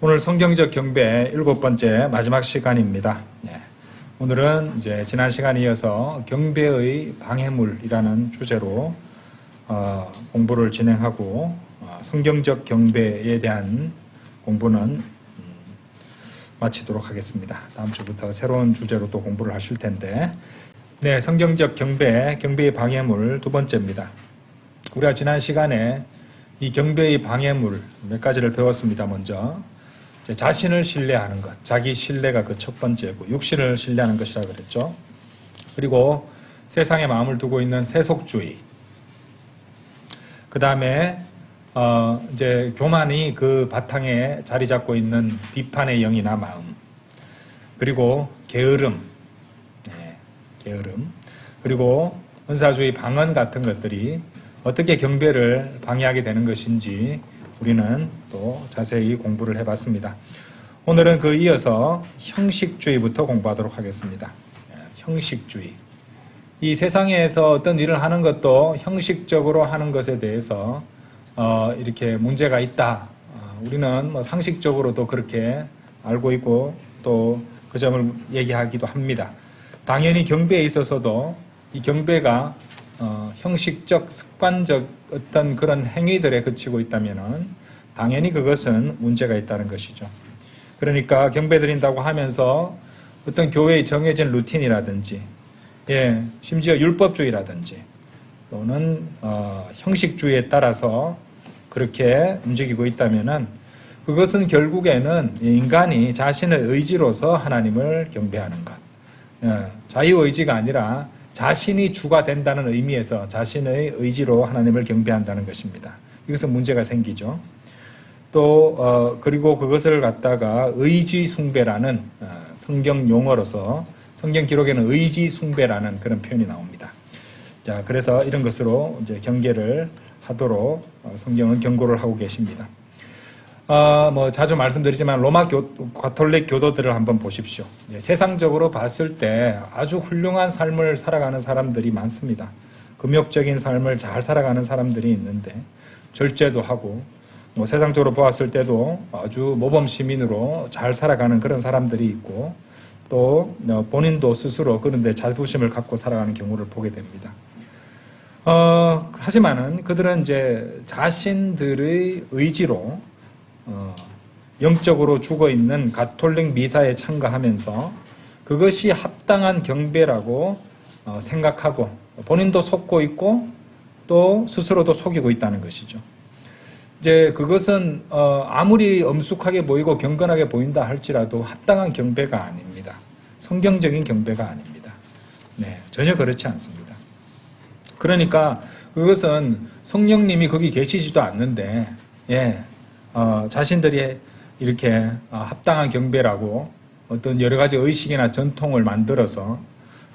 오늘 성경적 경배 7번째 마지막 시간입니다. 오늘은 이제 지난 시간에 이어서 경배의 방해물이라는 주제로 공부를 진행하고 성경적 경배에 대한 공부는 마치도록 하겠습니다. 다음 주부터 새로운 주제로 또 공부를 하실 텐데, 성경적 경배, 경배의 방해물 두 번째입니다. 우리가 지난 시간에 이 경배의 방해물 몇 가지를 배웠습니다. 먼저 자신을 신뢰하는 것, 자기 신뢰가 그 첫 번째고, 육신을 신뢰하는 것이라 그랬죠. 그리고 세상에 마음을 두고 있는 세속주의, 그 다음에 이제 교만이 그 바탕에 자리 잡고 있는 비판의 영이나 마음, 그리고 게으름, 게으름, 그리고 은사주의 방언 같은 것들이 어떻게 경배를 방해하게 되는 것인지 우리는 또 자세히 공부를 해봤습니다. 오늘은 그 이어서 형식주의부터 공부하도록 하겠습니다. 형식주의. 이 세상에서 어떤 일을 하는 것도 형식적으로 하는 것에 대해서 이렇게 문제가 있다. 우리는 뭐 상식적으로도 그렇게 알고 있고 또 그 점을 얘기하기도 합니다. 당연히 경배에 있어서도 이 경배가 형식적, 습관적 어떤 그런 행위들에 그치고 있다면은 당연히 그것은 문제가 있다는 것이죠. 그러니까 경배 드린다고 하면서 어떤 교회의 정해진 루틴이라든지, 심지어 율법주의라든지 또는 형식주의에 따라서 그렇게 움직이고 있다면은 그것은 결국에는 인간이 자신의 의지로서 하나님을 경배하는 것, 자유의지가 아니라 자신이 주가 된다는 의미에서 자신의 의지로 하나님을 경배한다는 것입니다. 이것은 문제가 생기죠. 또 그리고 그것을 갖다가 의지 숭배라는 성경 용어로서 성경 기록에는 의지 숭배라는 그런 표현이 나옵니다. 자, 그래서 이런 것으로 이제 경계를 하도록 성경은 경고를 하고 계십니다. 뭐 자주 말씀드리지만 로마 가톨릭 교도들을 한번 보십시오. 세상적으로 봤을 때 아주 훌륭한 삶을 살아가는 사람들이 많습니다. 금욕적인 삶을 잘 살아가는 사람들이 있는데 절제도 하고, 뭐 세상적으로 보았을 때도 아주 모범 시민으로 잘 살아가는 그런 사람들이 있고, 또 본인도 스스로 그런데 자부심을 갖고 살아가는 경우를 보게 됩니다. 하지만은 그들은 이제 자신들의 의지로 영적으로 죽어있는 가톨릭 미사에 참가하면서 그것이 합당한 경배라고 생각하고 본인도 속고 있고 또 스스로도 속이고 있다는 것이죠. 이제 그것은 아무리 엄숙하게 보이고 경건하게 보인다 할지라도 합당한 경배가 아닙니다. 성경적인 경배가 아닙니다. 전혀 그렇지 않습니다. 그러니까 그것은 성령님이 거기 계시지도 않는데 자신들이 이렇게 합당한 경배라고 어떤 여러 가지 의식이나 전통을 만들어서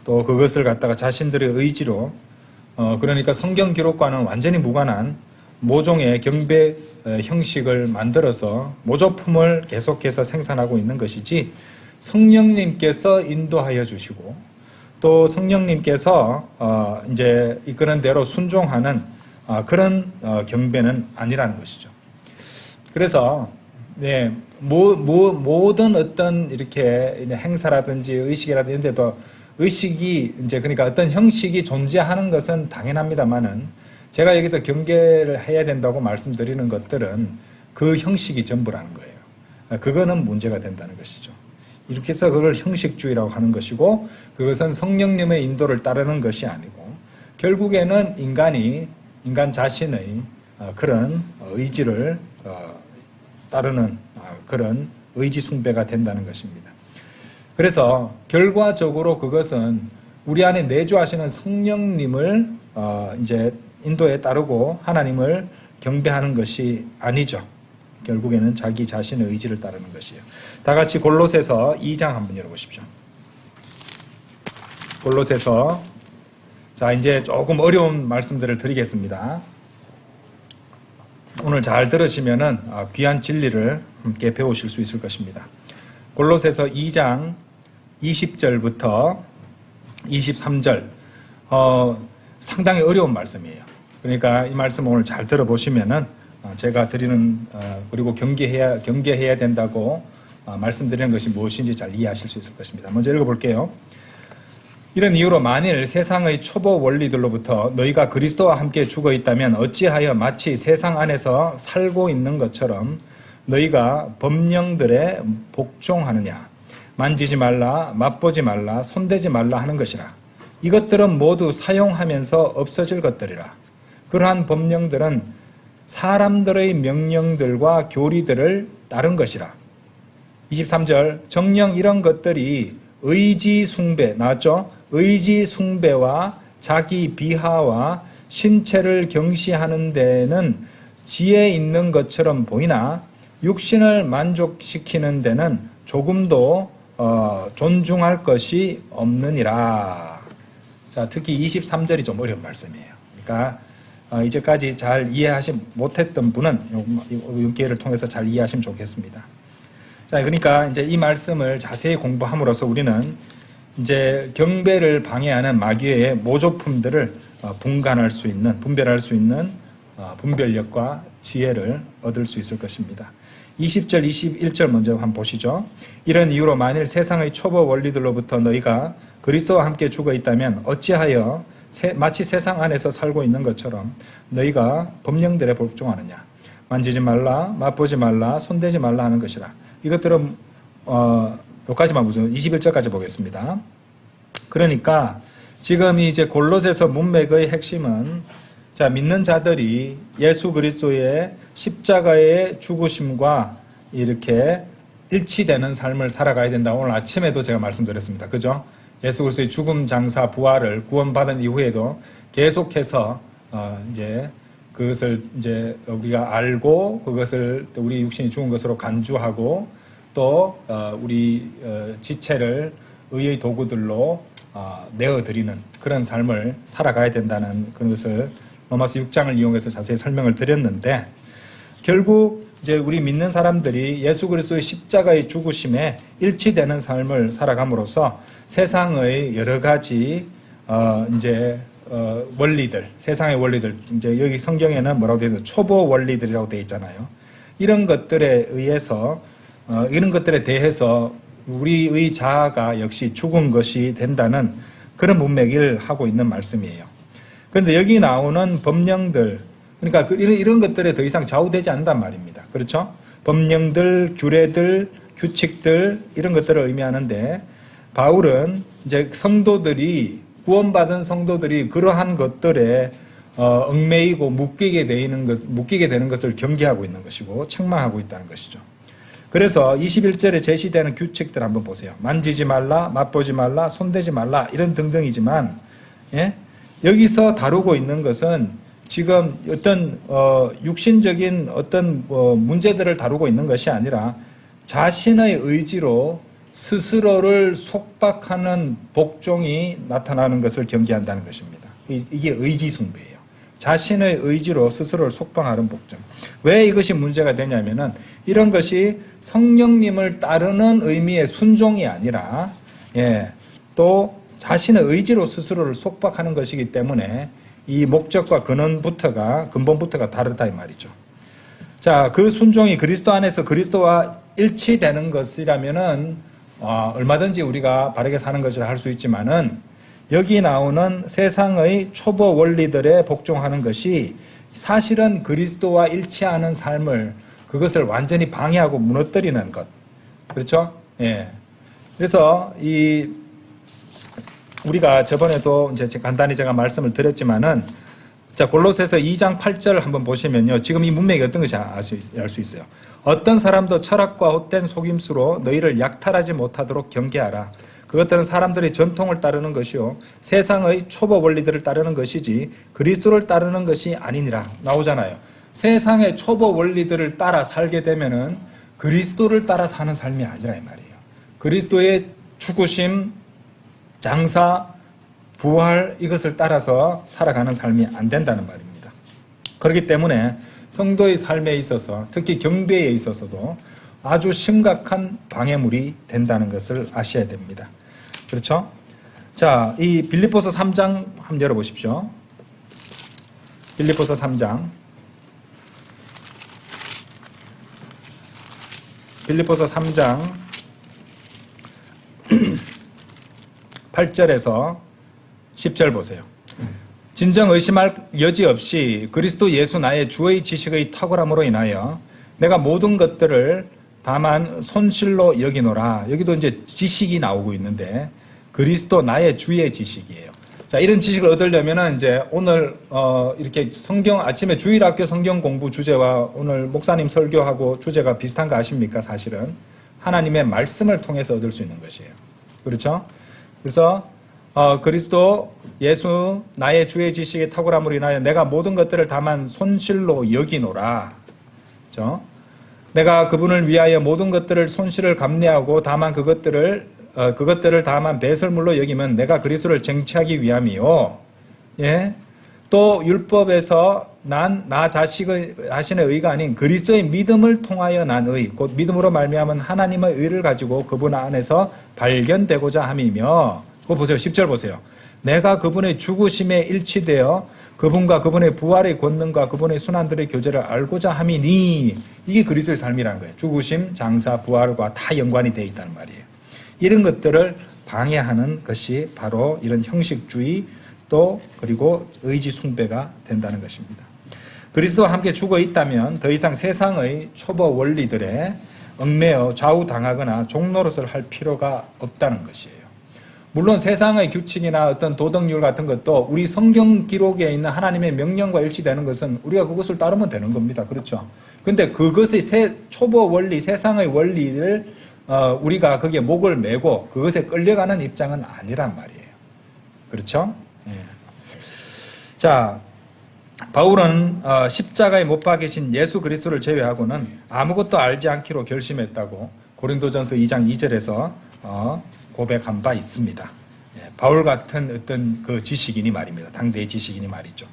또 그것을 갖다가 자신들의 의지로 그러니까 성경 기록과는 완전히 무관한 모종의 경배 형식을 만들어서 모조품을 계속해서 생산하고 있는 것이지, 성령님께서 인도하여 주시고 또 성령님께서 이제 이끄는 대로 순종하는 그런 경배는 아니라는 것이죠. 그래서 모든 어떤 이렇게 행사라든지 의식이라든지 이런 데도 의식이 이제 그러니까 어떤 형식이 존재하는 것은 당연합니다만은 제가 여기서 경계를 해야 된다고 말씀드리는 것들은 그 형식이 전부라는 거예요. 그거는 문제가 된다는 것이죠. 이렇게 해서 그걸 형식주의라고 하는 것이고, 그것은 성령님의 인도를 따르는 것이 아니고 결국에는 인간 자신의 그런 의지를 따르는 그런 의지 숭배가 된다는 것입니다. 그래서 결과적으로 그것은 우리 안에 내주하시는 성령님을 이제 인도에 따르고 하나님을 경배하는 것이 아니죠. 결국에는 자기 자신의 의지를 따르는 것이에요. 다 같이 골로새서 2장 한번 열어보십시오. 골로새서, 자, 이제 조금 어려운 말씀들을 드리겠습니다. 오늘 잘 들으시면은 귀한 진리를 함께 배우실 수 있을 것입니다. 골로새서 2장 20절부터 23절, 상당히 어려운 말씀이에요. 그러니까 이 말씀 오늘 잘 들어보시면은 제가 드리는 그리고 경계해야 된다고 말씀드리는 것이 무엇인지 잘 이해하실 수 있을 것입니다. 먼저 읽어볼게요. 이런 이유로 만일 세상의 초보 원리들로부터 너희가 그리스도와 함께 죽어 있다면 어찌하여 마치 세상 안에서 살고 있는 것처럼 너희가 법령들에 복종하느냐. 만지지 말라, 맛보지 말라, 손대지 말라 하는 것이라. 이것들은 모두 사용하면서 없어질 것들이라. 그러한 법령들은 사람들의 명령들과 교리들을 따른 것이라. 23절 정녕 이런 것들이 의지 숭배 나왔죠? 의지 숭배와 자기 비하와 신체를 경시하는 데는 지혜 있는 것처럼 보이나 육신을 만족시키는 데는 조금도 존중할 것이 없느니라. 자, 특히 23절이 좀 어려운 말씀이에요. 그러니까 이제까지 잘 이해하지 못했던 분은 이 기회를 통해서 잘 이해하시면 좋겠습니다. 자, 그러니까 이제 이 말씀을 자세히 공부함으로써 우리는 이제 경배를 방해하는 마귀의 모조품들을 분별할 수 있는 분별력과 지혜를 얻을 수 있을 것입니다. 20절, 21절 먼저 한번 보시죠. 이런 이유로 만일 세상의 초보 원리들로부터 너희가 그리스도와 함께 죽어 있다면 어찌하여 마치 세상 안에서 살고 있는 것처럼 너희가 법령들에 복종하느냐. 만지지 말라, 맛보지 말라, 손대지 말라 하는 것이라. 이것들은 여기까지만 보죠. 21절까지 보겠습니다. 그러니까 지금 이제 골로새서 문맥의 핵심은 자, 믿는 자들이 예수 그리스도의 십자가의 죽으심과 이렇게 일치되는 삶을 살아가야 된다. 오늘 아침에도 제가 말씀드렸습니다. 그죠? 예수 그리스도의 죽음, 장사, 부활을 구원받은 이후에도 계속해서 이제 그것을 이제 우리가 알고 그것을 우리 육신이 죽은 것으로 간주하고 또 우리 지체를 의의 도구들로 내어드리는 그런 삶을 살아가야 된다는 그것을 로마서 6장을 이용해서 자세히 설명을 드렸는데 결국 이제 우리 믿는 사람들이 예수 그리스도의 십자가의 죽으심에 일치되는 삶을 살아감으로써 세상의 여러 가지 원리들, 세상의 원리들, 이제 여기 성경에는 뭐라고 되어 있어요? 초보 원리들이라고 되어 있잖아요. 이런 것들에 의해서 이런 것들에 대해서 우리의 자아가 역시 죽은 것이 된다는 그런 문맥을 하고 있는 말씀이에요. 그런데 여기 나오는 법령들, 그러니까 이런 것들에 더 이상 좌우되지 않는단 말입니다. 그렇죠? 법령들, 규례들, 규칙들 이런 것들을 의미하는데 바울은 이제 구원받은 성도들이 그러한 것들에 얽매이고 묶이게 되는 것을 경계하고 있는 것이고 책망하고 있다는 것이죠. 그래서 21절에 제시되는 규칙들 한번 보세요. 만지지 말라, 맛보지 말라, 손대지 말라 이런 등등이지만 여기서 다루고 있는 것은 지금 어떤 육신적인 어떤 문제들을 다루고 있는 것이 아니라 자신의 의지로 스스로를 속박하는 복종이 나타나는 것을 경계한다는 것입니다. 이게 의지 숭배예요. 자신의 의지로 스스로를 속박하는 복종. 왜 이것이 문제가 되냐면은 이런 것이 성령님을 따르는 의미의 순종이 아니라 또 자신의 의지로 스스로를 속박하는 것이기 때문에 이 목적과 근본부터가 다르다 이 말이죠. 자, 그 순종이 그리스도 안에서 그리스도와 일치되는 것이라면은 얼마든지 우리가 바르게 사는 것을 할 수 있지만은 여기 나오는 세상의 초보 원리들에 복종하는 것이 사실은 그리스도와 일치하는 삶을 그것을 완전히 방해하고 무너뜨리는 것. 그렇죠? 예. 그래서 우리가 저번에도 이제 간단히 제가 말씀을 드렸지만은 자, 골로새서 2장 8절을 한번 보시면요. 지금 이 문맥이 어떤 것인지 알 수 있어요. 어떤 사람도 철학과 헛된 속임수로 너희를 약탈하지 못하도록 경계하라. 그것들은 사람들의 전통을 따르는 것이요. 세상의 초보 원리들을 따르는 것이지 그리스도를 따르는 것이 아니니라. 나오잖아요. 세상의 초보 원리들을 따라 살게 되면은 그리스도를 따라 사는 삶이 아니라 이 말이에요. 그리스도의 죽으심, 장사, 부활 이것을 따라서 살아가는 삶이 안 된다는 말입니다. 그렇기 때문에 성도의 삶에 있어서 특히 경배에 있어서도 아주 심각한 방해물이 된다는 것을 아셔야 됩니다. 그렇죠? 자, 이 빌립보서 3장 한번 열어보십시오. 빌립보서 3장 빌립보서 3장 8절에서 10절 보세요. 진정 의심할 여지 없이 그리스도 예수 나의 주의 지식의 탁월함으로 인하여 내가 모든 것들을 다만 손실로 여기노라. 여기도 이제 지식이 나오고 있는데 그리스도 나의 주의 지식이에요. 자, 이런 지식을 얻으려면은 이제 오늘 이렇게 성경 아침에 주일학교 성경 공부 주제와 오늘 목사님 설교하고 주제가 비슷한 거 아십니까? 사실은 하나님의 말씀을 통해서 얻을 수 있는 것이에요. 그렇죠? 그래서 그리스도 예수 나의 주의 지식의 탁월함으로 인하여 내가 모든 것들을 다만 손실로 여기노라. 그렇죠? 내가 그분을 위하여 모든 것들을 손실을 감내하고 다만 그것들을 다만 배설물로 여기면 내가 그리스도를 쟁취하기 위함이요. 예. 또 율법에서 난 나 자신의 의가 아닌 그리스도의 믿음을 통하여 난 의, 곧 믿음으로 말미암은 하나님의 의를 가지고 그분 안에서 발견되고자 함이며. 그거 보세요. 10절 보세요. 내가 그분의 죽으심에 일치되어 그분과 그분의 부활의 권능과 그분의 순환들의 교제를 알고자 함이니. 이게 그리스도의 삶이라는 거예요. 죽으심, 장사, 부활과 다 연관이 되어 있다는 말이에요. 이런 것들을 방해하는 것이 바로 이런 형식주의 또 그리고 의지 숭배가 된다는 것입니다. 그리스도와 함께 죽어 있다면 더 이상 세상의 초보 원리들에 얽매여 좌우당하거나 종노릇을 할 필요가 없다는 것이에요. 물론 세상의 규칙이나 어떤 도덕률 같은 것도 우리 성경 기록에 있는 하나님의 명령과 일치되는 것은 우리가 그것을 따르면 되는 겁니다. 그렇죠? 근데 그것의 초보 원리, 세상의 원리를 우리가 거기에 목을 메고 그것에 끌려가는 입장은 아니란 말이에요. 그렇죠? 예. 자, 바울은 십자가에 못 박히신 예수 그리스도를 제외하고는 아무것도 알지 않기로 결심했다고 고린도전서 2장 2절에서 고백한 바 있습니다. 예, 바울 같은 어떤 그 지식인이 말입니다. 당대의 지식인이 말이죠.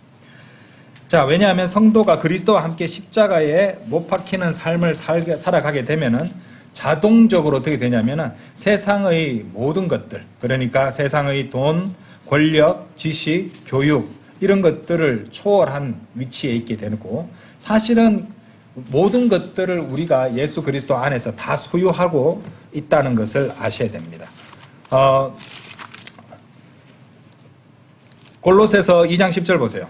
자, 왜냐하면 성도가 그리스도와 함께 십자가에 못 박히는 삶을 살아가게 되면은 자동적으로 어떻게 되냐면은 세상의 모든 것들, 그러니까 세상의 돈, 권력, 지식, 교육 이런 것들을 초월한 위치에 있게 되고 사실은 모든 것들을 우리가 예수 그리스도 안에서 다 소유하고 있다는 것을 아셔야 됩니다. 골로새서 2장 10절 보세요.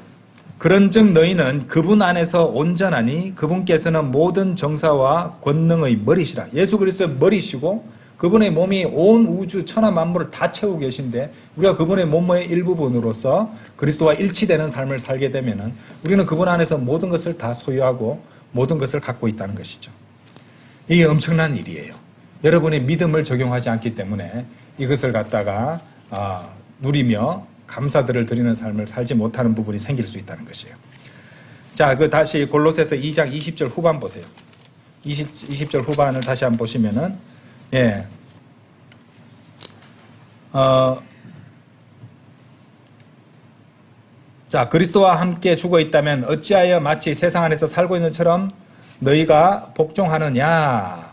그런즉 너희는 그분 안에서 온전하니 그분께서는 모든 정사와 권능의 머리시라. 예수 그리스도의 머리시고 그분의 몸이 온 우주 천하 만물을 다 채우고 계신데 우리가 그분의 몸의 일부분으로서 그리스도와 일치되는 삶을 살게 되면은 우리는 그분 안에서 모든 것을 다 소유하고 모든 것을 갖고 있다는 것이죠. 이게 엄청난 일이에요. 여러분의 믿음을 적용하지 않기 때문에 이것을 갖다가 누리며 감사들을 드리는 삶을 살지 못하는 부분이 생길 수 있다는 것이에요. 자, 다시 골로새서 2장 20절 후반 보세요. 20절 후반을 다시 한번 보시면은, 예. 자, 그리스도와 함께 죽어 있다면 어찌하여 마치 세상 안에서 살고 있는 것처럼 너희가 복종하느냐.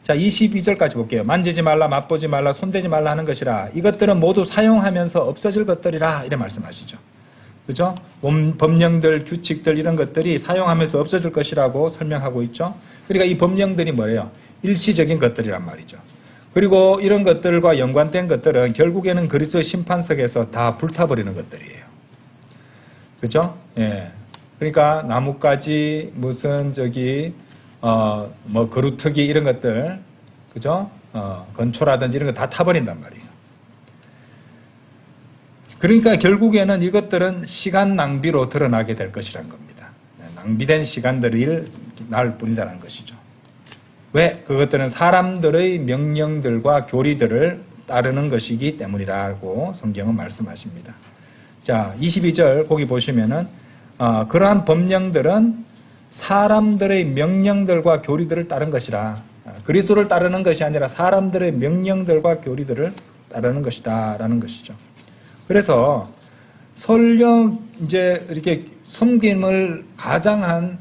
자, 22절까지 볼게요. 만지지 말라, 맛보지 말라, 손대지 말라 하는 것이라. 이것들은 모두 사용하면서 없어질 것들이라. 이래 말씀하시죠. 그죠? 법령들, 규칙들 이런 것들이 사용하면서 없어질 것이라고 설명하고 있죠. 그러니까 이 법령들이 뭐예요? 일시적인 것들이란 말이죠. 그리고 이런 것들과 연관된 것들은 결국에는 그리스도의 심판석에서 다 불타버리는 것들이에요. 그죠? 예. 그러니까 나뭇가지, 무슨 뭐 그루터기 이런 것들, 그죠? 건초라든지 이런 거 다 타버린단 말이에요. 그러니까 결국에는 이것들은 시간 낭비로 드러나게 될 것이란 겁니다. 낭비된 시간들이 날 뿐이라는 것이죠. 왜? 그것들은 사람들의 명령들과 교리들을 따르는 것이기 때문이라고 성경은 말씀하십니다. 자, 22절 거기 보시면은 그러한 법령들은 사람들의 명령들과 교리들을 따른 것이라. 그리스도를 따르는 것이 아니라 사람들의 명령들과 교리들을 따르는 것이다 라는 것이죠. 그래서 설령 이제 이렇게 섬김을 가장한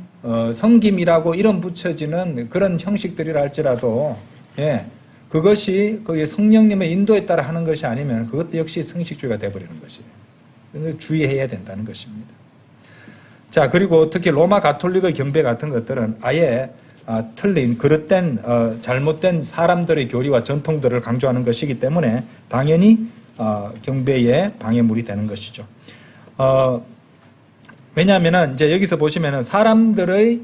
섬김이라고 이름 붙여지는 그런 형식들이라 할지라도, 예, 그것이 거기에 성령님의 인도에 따라 하는 것이 아니면 그것도 역시 성식주의가 되어버리는 것이에요. 주의해야 된다는 것입니다. 자, 그리고 특히 로마 가톨릭의 경배 같은 것들은 아예 틀린 그릇된 잘못된 사람들의 교리와 전통들을 강조하는 것이기 때문에 당연히 경배의 방해물이 되는 것이죠. 왜냐하면은 이제 여기서 보시면은 사람들의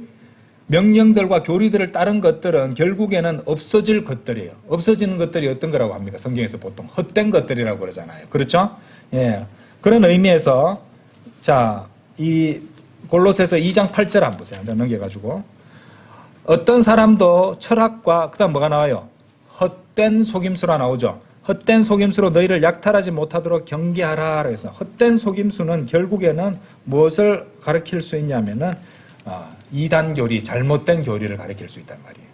명령들과 교리들을 따른 것들은 결국에는 없어질 것들이에요. 없어지는 것들이 어떤 거라고 합니까? 성경에서 보통 헛된 것들이라고 그러잖아요. 그렇죠? 예. 그런 의미에서 자, 이 골로새서 2장 8절 한번 보세요. 넘겨가지고 어떤 사람도 철학과 그다음 뭐가 나와요? 헛된 속임수라 나오죠. 헛된 속임수로 너희를 약탈하지 못하도록 경계하라. 그래서 헛된 속임수는 결국에는 무엇을 가르칠 수 있냐면은 이단 교리, 잘못된 교리를 가르칠 수 있단 말이에요.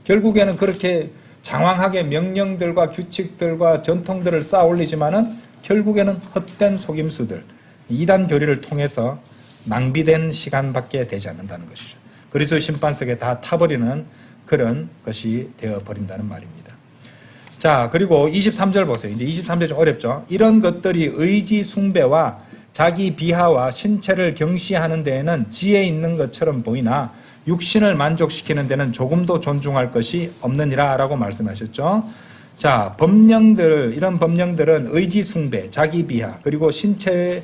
결국에는 그렇게 장황하게 명령들과 규칙들과 전통들을 쌓아 올리지만은 결국에는 헛된 속임수들, 이단 교리를 통해서 낭비된 시간밖에 되지 않는다는 것이죠. 그리스도의 심판석에 다 타버리는 그런 것이 되어버린다는 말입니다. 자, 그리고 23절 보세요. 이제 23절 좀 어렵죠. 이런 것들이 의지 숭배와 자기 비하와 신체를 경시하는 데에는 지혜 있는 것처럼 보이나 육신을 만족시키는 데는 조금도 존중할 것이 없느니라 라고 말씀하셨죠. 자, 법령들, 이런 법령들은 의지 숭배, 자기 비하, 그리고 신체를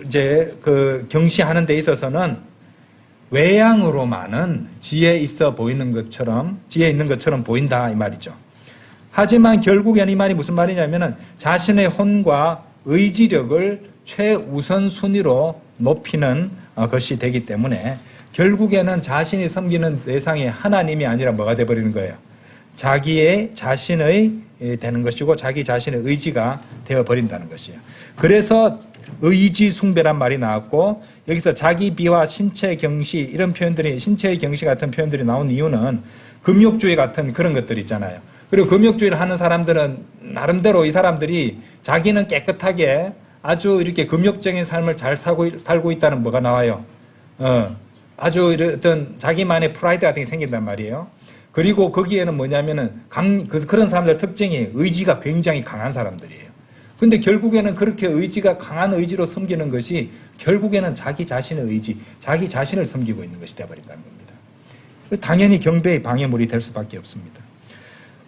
이제 경시하는 데 있어서는 외양으로만은 지혜 있어 보이는 것처럼, 지혜 있는 것처럼 보인다 이 말이죠. 하지만 결국에는 이 말이 무슨 말이냐면은 자신의 혼과 의지력을 최우선 순위로 높이는 것이 되기 때문에 결국에는 자신이 섬기는 대상이 하나님이 아니라 뭐가 되어버리는 거예요? 자기의 자신의 되는 것이고 자기 자신의 의지가 되어버린다는 것이에요. 그래서 의지 숭배란 말이 나왔고 여기서 자기 비와 신체 경시 이런 표현들이 신체의 경시 같은 표현들이 나온 이유는 금욕주의 같은 그런 것들 있잖아요. 그리고 금욕주의를 하는 사람들은 나름대로 이 사람들이 자기는 깨끗하게 아주 이렇게 금욕적인 삶을 잘 살고 있다는 뭐가 나와요. 아주 어떤 자기만의 프라이드 같은 게 생긴단 말이에요. 그리고 거기에는 뭐냐면은 그런 사람들의 특징이 의지가 굉장히 강한 사람들이에요. 근데 결국에는 그렇게 의지가 강한 의지로 섬기는 것이 결국에는 자기 자신의 의지, 자기 자신을 섬기고 있는 것이 되어버린다는 겁니다. 당연히 경배의 방해물이 될 수밖에 없습니다.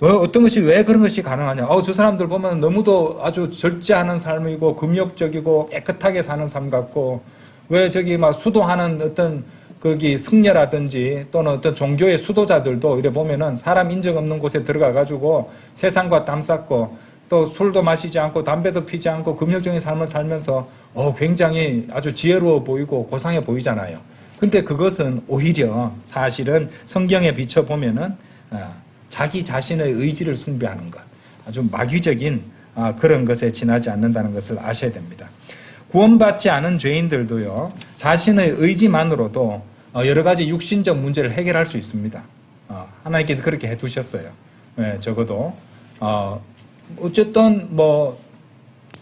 어떤 것이 왜 그런 것이 가능하냐? 저 사람들 보면 너무도 아주 절제하는 삶이고 금욕적이고 깨끗하게 사는 삶 같고 왜 저기 막 수도하는 어떤 거기 승려라든지 또는 어떤 종교의 수도자들도 이래 보면은 사람 인정 없는 곳에 들어가 가지고 세상과 땀 쌌고 또 술도 마시지 않고 담배도 피지 않고 금욕적인 삶을 살면서 굉장히 아주 지혜로워 보이고 고상해 보이잖아요. 근데 그것은 오히려 사실은 성경에 비춰 보면은 자기 자신의 의지를 숭배하는 것, 아주 마귀적인 그런 것에 지나지 않는다는 것을 아셔야 됩니다. 구원받지 않은 죄인들도요, 자신의 의지만으로도 여러 가지 육신적 문제를 해결할 수 있습니다. 하나님께서 그렇게 해두셨어요. 적어도 어쨌든 뭐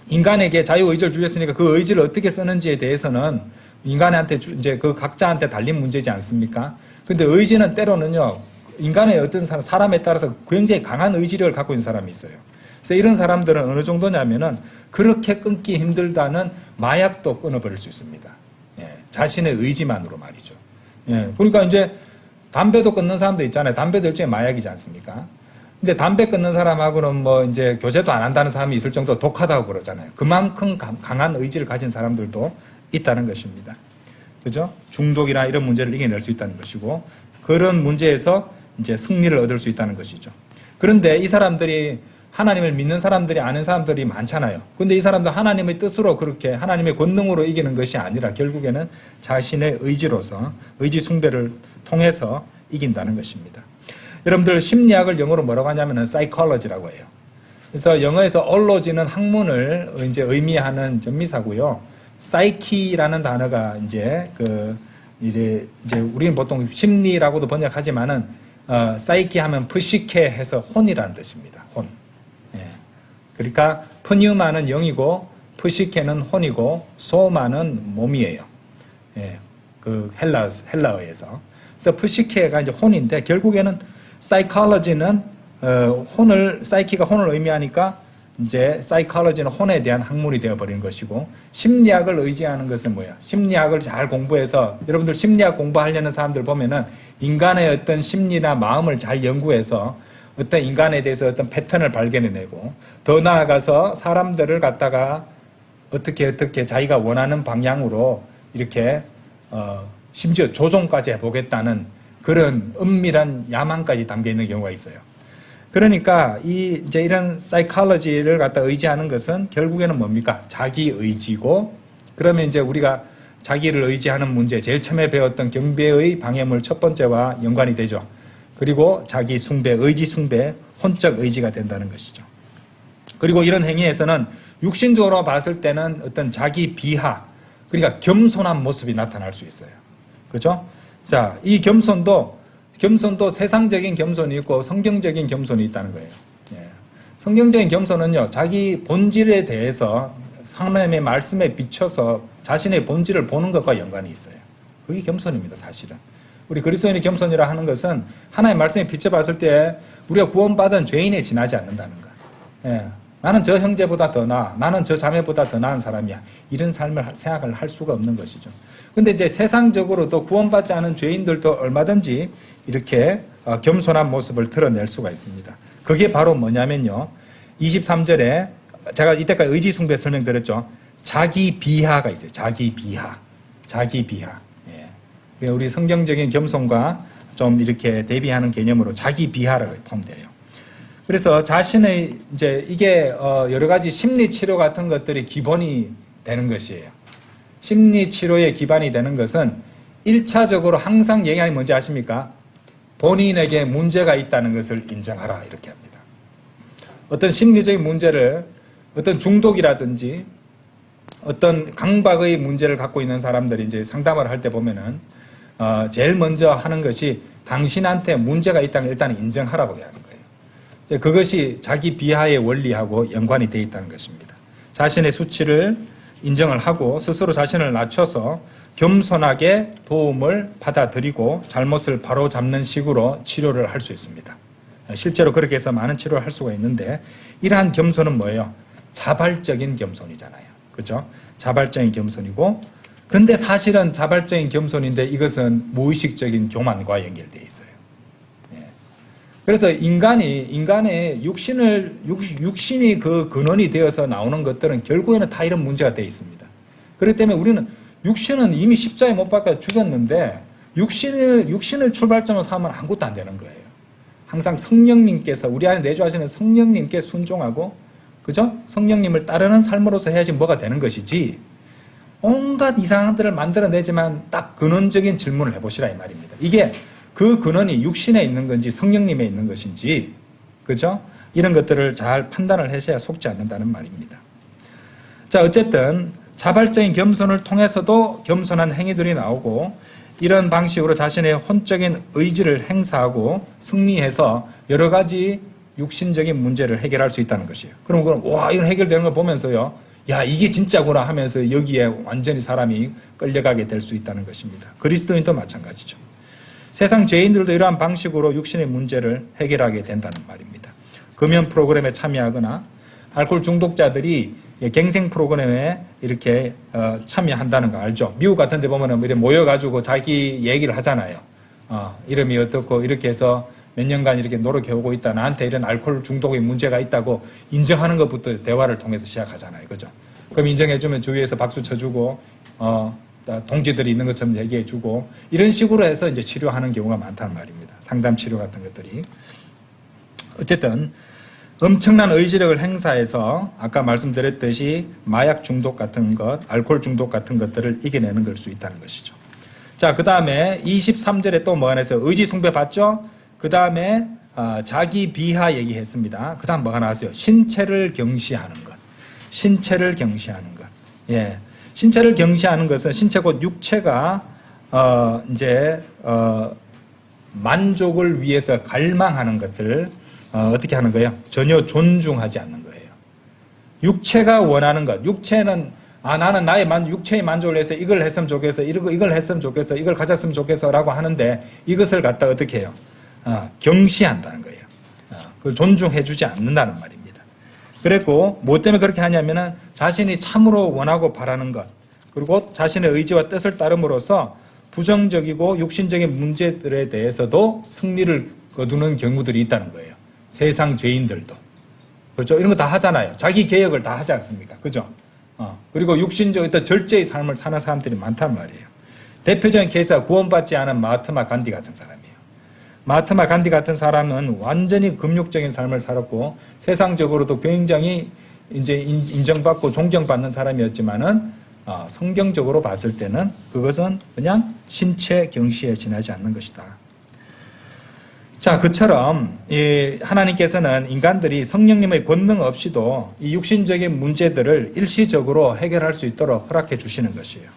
인간에게 자유의지를 주셨으니까 그 의지를 어떻게 쓰는지에 대해서는 인간한테 이제 그 각자한테 달린 문제지 않습니까? 근데 의지는 때로는요. 인간의 어떤 사람에 따라서 굉장히 강한 의지력을 갖고 있는 사람이 있어요. 그래서 이런 사람들은 어느 정도냐면은 그렇게 끊기 힘들다는 마약도 끊어버릴 수 있습니다. 자신의 의지만으로 말이죠. 그러니까 이제 담배도 끊는 사람도 있잖아요. 담배도 일종의 마약이지 않습니까? 근데 담배 끊는 사람하고는 뭐 이제 교제도 안 한다는 사람이 있을 정도로 독하다고 그러잖아요. 그만큼 강한 의지를 가진 사람들도 있다는 것입니다. 그죠? 중독이나 이런 문제를 이겨낼 수 있다는 것이고 그런 문제에서 이제 승리를 얻을 수 있다는 것이죠. 그런데 이 사람들이 하나님을 믿는 사람들이 아는 사람들이 많잖아요. 근데 이 사람들 하나님의 뜻으로 그렇게 하나님의 권능으로 이기는 것이 아니라 결국에는 자신의 의지로서 의지 숭배를 통해서 이긴다는 것입니다. 여러분들 심리학을 영어로 뭐라고 하냐면은 psychology라고 해요. 그래서 영어에서 올로지는 학문을 이제 의미하는 전미사고요. psyche라는 단어가 이제 이제 우리는 보통 심리라고도 번역하지만은 사이키 하면 프시케 해서 혼이라는 뜻입니다. 혼. 그러니까 프뉴마는 영이고 프시케는 혼이고 소마는 몸이에요. 그 헬라어에서. 그래서 프시케가 이제 혼인데 결국에는 사이콜로지는 사이키가 혼을 의미하니까 이제 사이콜로지는 혼에 대한 학문이 되어버린 것이고, 심리학을 의지하는 것은 뭐야? 심리학을 잘 공부해서, 여러분들 심리학 공부하려는 사람들 보면은 인간의 어떤 심리나 마음을 잘 연구해서 어떤 인간에 대해서 어떤 패턴을 발견해내고, 더 나아가서 사람들을 갖다가 어떻게 자기가 원하는 방향으로 이렇게 심지어 조종까지 해보겠다는 그런 은밀한 야망까지 담겨 있는 경우가 있어요. 그러니까 이제 이런 사이콜로지를 갖다 의지하는 것은 결국에는 뭡니까? 자기 의지고, 그러면 이제 우리가 자기를 의지하는 문제, 제일 처음에 배웠던 경배의 방해물 첫 번째와 연관이 되죠. 그리고 자기 숭배, 의지 숭배, 혼적 의지가 된다는 것이죠. 그리고 이런 행위에서는 육신적으로 봤을 때는 어떤 자기 비하, 그러니까 겸손한 모습이 나타날 수 있어요. 그죠? 자, 이 겸손도 세상적인 겸손이 있고 성경적인 겸손이 있다는 거예요. 예. 성경적인 겸손은요, 자기 본질에 대해서 하나님의 말씀에 비춰서 자신의 본질을 보는 것과 연관이 있어요. 그게 겸손입니다, 사실은. 우리 그리스도인의 겸손이라 하는 것은 하나님의 말씀에 비춰봤을 때 우리가 구원받은 죄인에 지나지 않는다는 거. 예. 나는 저 형제보다 더 나아, 나는 저 자매보다 더 나은 사람이야, 이런 삶을 생각을 할 수가 없는 것이죠. 근데 이제 세상적으로도 구원받지 않은 죄인들도 얼마든지 이렇게 겸손한 모습을 드러낼 수가 있습니다. 그게 바로 뭐냐면요, 23절에 제가 이때까지 의지 숭배 설명드렸죠. 자기 비하가 있어요. 자기 비하. 예. 우리 성경적인 겸손과 좀 이렇게 대비하는 개념으로 자기 비하라고 포함돼요. 그래서 자신의 이제 이게 여러 가지 심리 치료 같은 것들이 기본이 되는 것이에요. 심리 치료의 기반이 되는 것은 1차적으로 항상 얘기하는 게 뭔지 아십니까? 본인에게 문제가 있다는 것을 인정하라, 이렇게 합니다. 어떤 심리적인 문제를, 어떤 중독이라든지 어떤 강박의 문제를 갖고 있는 사람들이 이제 상담을 할 때 보면은 제일 먼저 하는 것이 당신한테 문제가 있다는 걸 일단 인정하라고 하는 거예요. 그것이 자기 비하의 원리하고 연관이 되어 있다는 것입니다. 자신의 수치를 인정을 하고 스스로 자신을 낮춰서 겸손하게 도움을 받아들이고 잘못을 바로잡는 식으로 치료를 할 수 있습니다. 실제로 그렇게 해서 많은 치료를 할 수가 있는데, 이러한 겸손은 뭐예요? 자발적인 겸손이잖아요. 그죠? 자발적인 겸손이고, 근데 사실은 자발적인 겸손인데 이것은 무의식적인 교만과 연결되어 있어요. 그래서 인간의 육신이 그 근원이 되어서 나오는 것들은 결국에는 다 이런 문제가 되어 있습니다. 그렇기 때문에 우리는 육신은 이미 십자가에 못 박혀 죽었는데 육신을 출발점으로 삼으면 아무것도 안 되는 거예요. 항상 성령님께서 우리 안에 내주하시는 성령님께 순종하고, 그죠? 성령님을 따르는 삶으로서 해야지 뭐가 되는 것이지, 온갖 이상한 것들을 만들어내지만 딱 근원적인 질문을 해보시라 이 말입니다. 이게 그 근원이 육신에 있는 건지 성령님에 있는 것인지, 그죠? 이런 것들을 잘 판단을 하셔야 속지 않는다는 말입니다. 자, 어쨌든 자발적인 겸손을 통해서도 겸손한 행위들이 나오고, 이런 방식으로 자신의 혼적인 의지를 행사하고 승리해서 여러 가지 육신적인 문제를 해결할 수 있다는 것이에요. 그럼 와, 이건 해결되는 걸 보면서요, 야, 이게 진짜구나 하면서 여기에 완전히 사람이 끌려가게 될 수 있다는 것입니다. 그리스도인도 마찬가지죠. 세상 죄인들도 이러한 방식으로 육신의 문제를 해결하게 된다는 말입니다. 금연 프로그램에 참여하거나 알코올 중독자들이 갱생 프로그램에 이렇게 참여한다는 거 알죠? 미국 같은 데 보면 이렇게 모여가지고 자기 얘기를 하잖아요. 이름이 어떻고 이렇게 해서 몇 년간 이렇게 노력해오고 있다. 나한테 이런 알코올 중독의 문제가 있다고 인정하는 것부터 대화를 통해서 시작하잖아요. 그죠? 그럼 인정해주면 주위에서 박수 쳐주고, 동지들이 있는 것처럼 얘기해주고, 이런 식으로 해서 이제 치료하는 경우가 많다는 말입니다. 상담 치료 같은 것들이. 어쨌든, 엄청난 의지력을 행사해서 아까 말씀드렸듯이 마약 중독 같은 것, 알코올 중독 같은 것들을 이겨내는 걸 수 있다는 것이죠. 자, 그 다음에 23절에 또 뭐가 나왔어요? 의지 숭배 봤죠? 그 다음에 자기 비하 얘기했습니다. 그 다음 뭐가 나왔어요? 신체를 경시하는 것. 신체를 경시하는 것. 예. 신체를 경시하는 것은 신체 곧 육체가 만족을 위해서 갈망하는 것을 어떻게 하는 거예요? 전혀 존중하지 않는 거예요. 육체가 원하는 것. 육체는 나는 나의 육체의 만족을 위해서 이걸 했으면 좋겠어, 이걸 했으면 좋겠어, 이걸 가졌으면 좋겠어라고 하는데 이것을 갖다 어떻게 해요? 경시한다는 거예요. 그걸 존중해주지 않는다는 말입니다. 그랬고 뭐 때문에 그렇게 하냐면은 자신이 참으로 원하고 바라는 것, 그리고 자신의 의지와 뜻을 따름으로써 부정적이고 육신적인 문제들에 대해서도 승리를 거두는 경우들이 있다는 거예요. 세상 죄인들도. 그렇죠? 이런 거 다 하잖아요. 자기 개혁을 다 하지 않습니까? 그죠? 그리고 육신적 어떤 절제의 삶을 사는 사람들이 많단 말이에요. 대표적인 케이스가 구원받지 않은 마하트마 간디 같은 사람이에요. 마하트마 간디 같은 사람은 완전히 금욕적인 삶을 살았고 세상적으로도 굉장히 이제 인정받고 존경받는 사람이었지만은 성경적으로 봤을 때는 그것은 그냥 신체 경시에 지나지 않는 것이다. 자, 그처럼 하나님께서는 인간들이 성령님의 권능 없이도 이 육신적인 문제들을 일시적으로 해결할 수 있도록 허락해 주시는 것이에요.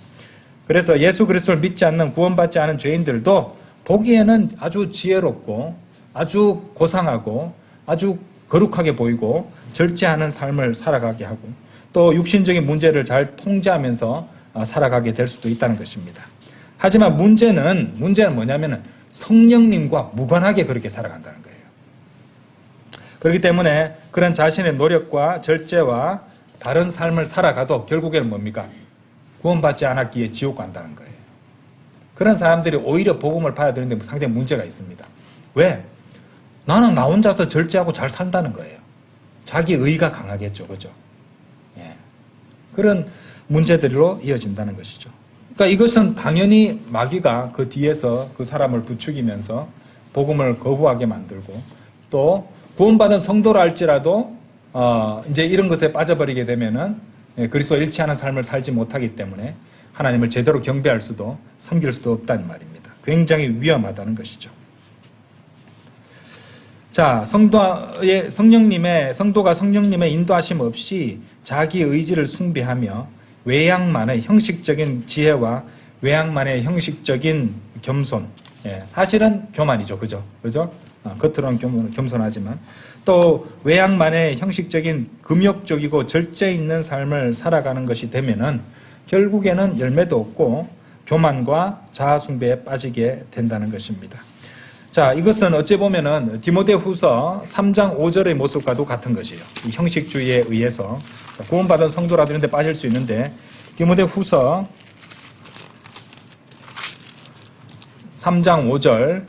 그래서 예수 그리스도를 믿지 않는 구원받지 않은 죄인들도 보기에는 아주 지혜롭고 아주 고상하고 아주 거룩하게 보이고 절제하는 삶을 살아가게 하고 또 육신적인 문제를 잘 통제하면서 살아가게 될 수도 있다는 것입니다. 하지만 문제는 뭐냐면은 성령님과 무관하게 그렇게 살아간다는 거예요. 그렇기 때문에 그런 자신의 노력과 절제와 다른 삶을 살아가도 결국에는 뭡니까? 구원받지 않았기에 지옥 간다는 거예요. 그런 사람들이 오히려 복음을 봐야 되는데 상당히 문제가 있습니다. 왜? 나는 나 혼자서 절제하고 잘 산다는 거예요. 자기 의가 강하겠죠. 그죠? 예. 그런 문제들로 이어진다는 것이죠. 그러니까 이것은 당연히 마귀가 그 뒤에서 그 사람을 부추기면서 복음을 거부하게 만들고 또 구원받은 성도라 할지라도 이제 이런 것에 빠져버리게 되면은 그리스도와 일치하는 삶을 살지 못하기 때문에 하나님을 제대로 경배할 수도 섬길 수도 없다는 말입니다. 굉장히 위험하다는 것이죠. 자, 성도가 성령님의 인도하심 없이 자기 의지를 숭배하며 외양만의 형식적인 지혜와 외양만의 형식적인 겸손, 사실은 교만이죠. 그죠? 겉으로는 겸손하지만 또 외양만의 형식적인 금욕적이고 절제 있는 삶을 살아가는 것이 되면은 결국에는 열매도 없고 교만과 자아숭배에 빠지게 된다는 것입니다. 자, 이것은 어찌 보면은 디모데후서 3장 5절의 모습과도 같은 것이에요. 이 형식주의에 의해서 구원받은 성도라도 이런 데 빠질 수 있는데 디모데후서 3장 5절.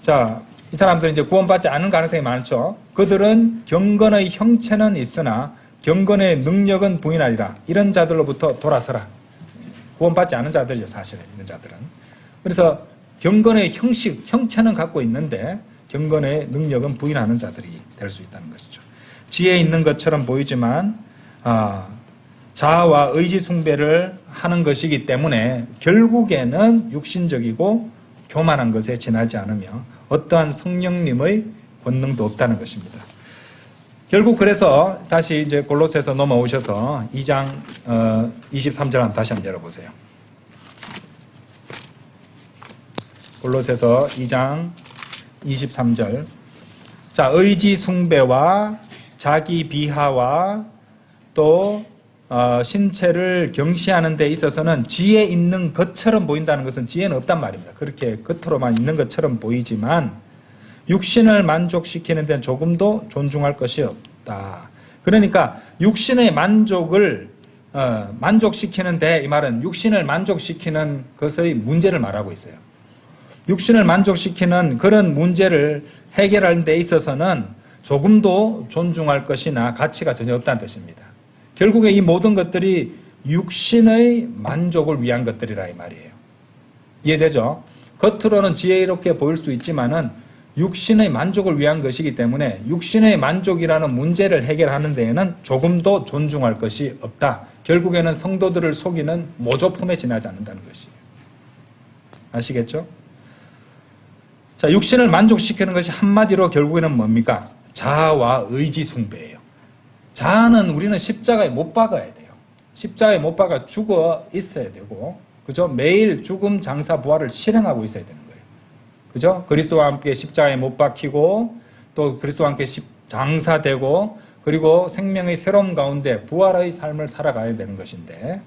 자, 이 사람들은 이제 구원받지 않은 가능성이 많죠. 그들은 경건의 형체는 있으나 경건의 능력은 부인하리라. 이런 자들로부터 돌아서라. 구원받지 않은 자들이죠, 사실은 이런 자들은. 그래서 경건의 형체는 갖고 있는데 경건의 능력은 부인하는 자들이 될 수 있다는 것이죠. 지혜 있는 것처럼 보이지만 자아와 의지 숭배를 하는 것이기 때문에 결국에는 육신적이고 교만한 것에 지나지 않으며 어떠한 성령님의 권능도 없다는 것입니다. 결국 그래서 다시 이제 골로새서 넘어오셔서 2장 23절 다시 한번 열어보세요. 골로새서 2장 23절. 자, 의지 숭배와 자기 비하와 또 신체를 경시하는 데 있어서는 지혜 있는 것처럼 보인다는 것은 지혜는 없단 말입니다. 그렇게 겉으로만 있는 것처럼 보이지만 육신을 만족시키는 데는 조금도 존중할 것이 없다. 그러니까 육신의 만족을 만족시키는데 이 말은 육신을 만족시키는 것의 문제를 말하고 있어요. 육신을 만족시키는 그런 문제를 해결하는 데 있어서는 조금도 존중할 것이나 가치가 전혀 없다는 뜻입니다. 결국에 이 모든 것들이 육신의 만족을 위한 것들이라 이 말이에요. 이해되죠? 겉으로는 지혜롭게 보일 수 있지만은 육신의 만족을 위한 것이기 때문에 육신의 만족이라는 문제를 해결하는 데에는 조금도 존중할 것이 없다. 결국에는 성도들을 속이는 모조품에 지나지 않는다는 것이에요. 아시겠죠? 자, 육신을 만족시키는 것이 한마디로 결국에는 뭡니까? 자아와 의지 숭배예요. 자아는 우리는 십자가에 못 박아야 돼요. 십자가에 못 박아 죽어 있어야 되고, 그죠? 매일 죽음, 장사, 부활을 실행하고 있어야 되는 거예요. 그죠? 그리스도와 함께 십자가에 못 박히고, 또 그리스도와 함께 장사되고, 그리고 생명의 새로움 가운데 부활의 삶을 살아가야 되는 것인데,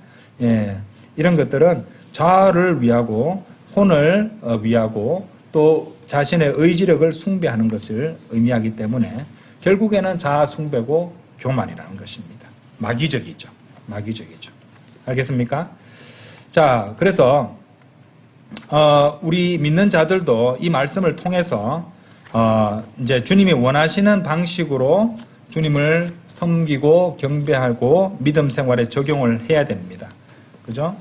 이런 것들은 자아를 위하고, 혼을 위하고, 또 자신의 의지력을 숭배하는 것을 의미하기 때문에 결국에는 자아숭배고 교만이라는 것입니다. 마귀적이죠. 마귀적이죠. 알겠습니까? 자, 그래서 우리 믿는 자들도 이 말씀을 통해서 이제 주님이 원하시는 방식으로 주님을 섬기고 경배하고 믿음 생활에 적용을 해야 됩니다. 그죠?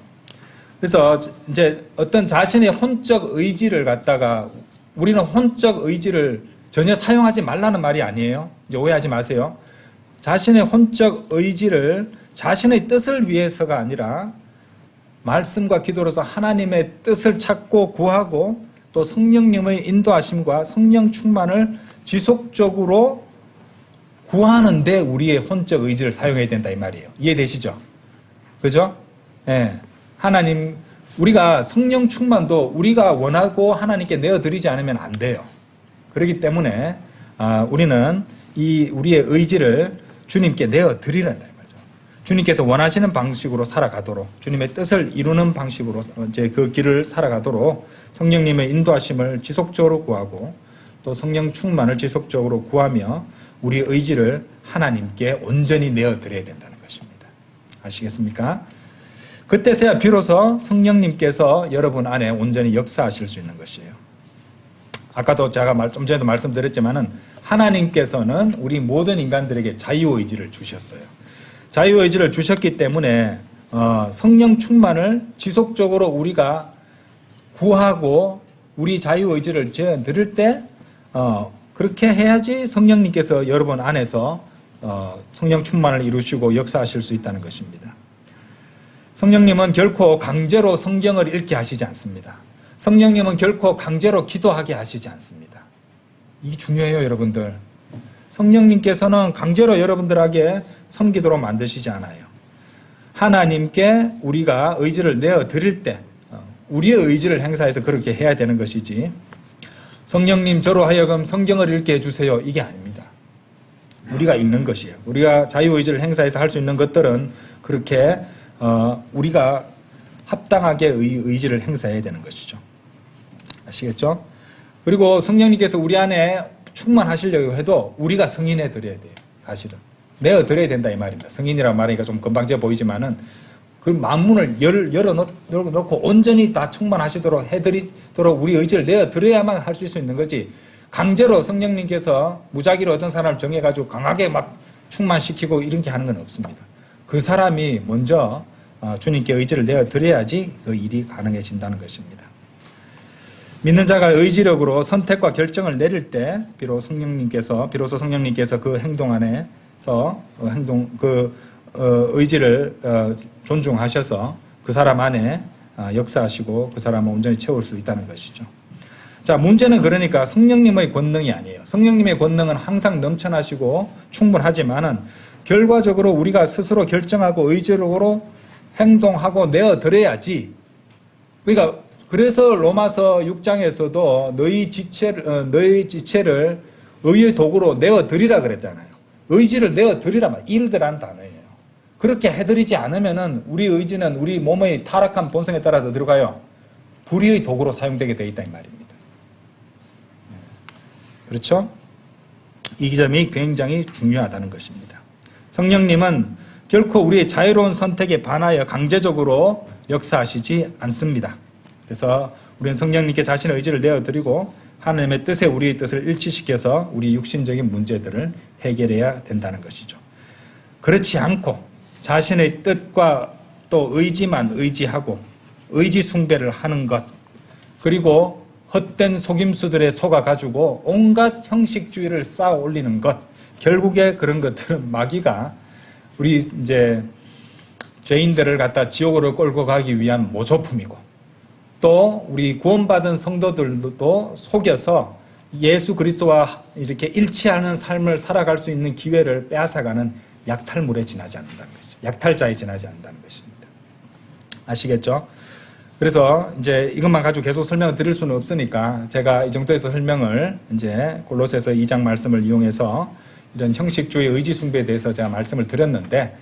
그래서 이제 어떤 자신의 혼적 의지를 갖다가 우리는 혼적 의지를 전혀 사용하지 말라는 말이 아니에요. 이제 오해하지 마세요. 자신의 혼적 의지를 자신의 뜻을 위해서가 아니라 말씀과 기도로서 하나님의 뜻을 찾고 구하고 또 성령님의 인도하심과 성령 충만을 지속적으로 구하는데 우리의 혼적 의지를 사용해야 된다 이 말이에요. 이해되시죠? 그죠? 예. 하나님, 우리가 성령 충만도 우리가 원하고 하나님께 내어드리지 않으면 안 돼요. 그렇기 때문에 우리는 우리의 의지를 주님께 내어드리는 거죠. 주님께서 원하시는 방식으로 살아가도록, 주님의 뜻을 이루는 방식으로 이제 그 길을 살아가도록 성령님의 인도하심을 지속적으로 구하고 또 성령 충만을 지속적으로 구하며 우리 의지를 하나님께 온전히 내어드려야 된다는 것입니다. 아시겠습니까? 그때서야 비로소 성령님께서 여러분 안에 온전히 역사하실 수 있는 것이에요. 아까도 제가 좀 전에도 말씀드렸지만은 하나님께서는 우리 모든 인간들에게 자유의지를 주셨어요. 자유의지를 주셨기 때문에 성령 충만을 지속적으로 우리가 구하고 우리 자유의지를 드릴 때 그렇게 해야지 성령님께서 여러분 안에서 성령 충만을 이루시고 역사하실 수 있다는 것입니다. 성령님은 결코 강제로 성경을 읽게 하시지 않습니다. 성령님은 결코 강제로 기도하게 하시지 않습니다. 이게 중요해요, 여러분들. 성령님께서는 강제로 여러분들에게 섬기도록 만드시지 않아요. 하나님께 우리가 의지를 내어드릴 때 우리의 의지를 행사해서 그렇게 해야 되는 것이지 성령님 저로 하여금 성경을 읽게 해주세요. 이게 아닙니다. 우리가 읽는 것이에요. 우리가 자유의지를 행사해서 할 수 있는 것들은 그렇게 우리가 합당하게 의지를 행사해야 되는 것이죠. 아시겠죠? 그리고 성령님께서 우리 안에 충만하시려고 해도 우리가 승인해 드려야 돼요. 사실은. 내어 드려야 된다 이 말입니다. 승인이라고 말하니까 좀 건방져 보이지만은 그 만문을 열어놓고 온전히 다 충만하시도록 해드리도록 우리 의지를 내어 드려야만 할 수 있는 거지. 강제로 성령님께서 무작위로 어떤 사람을 정해가지고 강하게 막 충만시키고 이렇게 하는 건 없습니다. 그 사람이 먼저 주님께 의지를 내어 드려야지 그 일이 가능해진다는 것입니다. 믿는 자가 의지력으로 선택과 결정을 내릴 때 비로소 성령님께서 그 행동 안에서 의지를 존중하셔서 그 사람 안에 역사하시고 그 사람을 온전히 채울 수 있다는 것이죠. 자, 문제는 그러니까 성령님의 권능이 아니에요. 성령님의 권능은 항상 넘쳐나시고 충분하지만은 결과적으로 우리가 스스로 결정하고 의지력으로 행동하고 내어드려야지. 그러니까 그래서 로마서 6장에서도 너희 지체를 의의 도구로 내어드리라 그랬잖아요. 의지를 내어드리라 말, 일드라는 단어예요. 그렇게 해드리지 않으면은 우리 의지는 우리 몸의 타락한 본성에 따라서 들어가요. 불의의 도구로 사용되게 되어 있다 이 말입니다. 그렇죠? 이 점이 굉장히 중요하다는 것입니다. 성령님은 결코 우리의 자유로운 선택에 반하여 강제적으로 역사하시지 않습니다. 그래서 우리는 성령님께 자신의 의지를 내어드리고 하나님의 뜻에 우리의 뜻을 일치시켜서 우리 육신적인 문제들을 해결해야 된다는 것이죠. 그렇지 않고 자신의 뜻과 또 의지만 의지하고 의지 숭배를 하는 것, 그리고 헛된 속임수들에 속아가지고 온갖 형식주의를 쌓아 올리는 것, 결국에 그런 것들은 마귀가 우리 이제 죄인들을 갖다 지옥으로 끌고 가기 위한 모조품이고, 또 우리 구원받은 성도들도 속여서 예수 그리스도와 이렇게 일치하는 삶을 살아갈 수 있는 기회를 빼앗아가는 약탈물에 지나지 않는다는 것이죠. 약탈자에 지나지 않는다는 것입니다. 아시겠죠? 그래서 이제 이것만 가지고 계속 설명을 드릴 수는 없으니까 제가 이 정도에서 설명을 이제 골로새서 2장 말씀을 이용해서 이런 형식주의 의지 숭배에 대해서 제가 말씀을 드렸는데,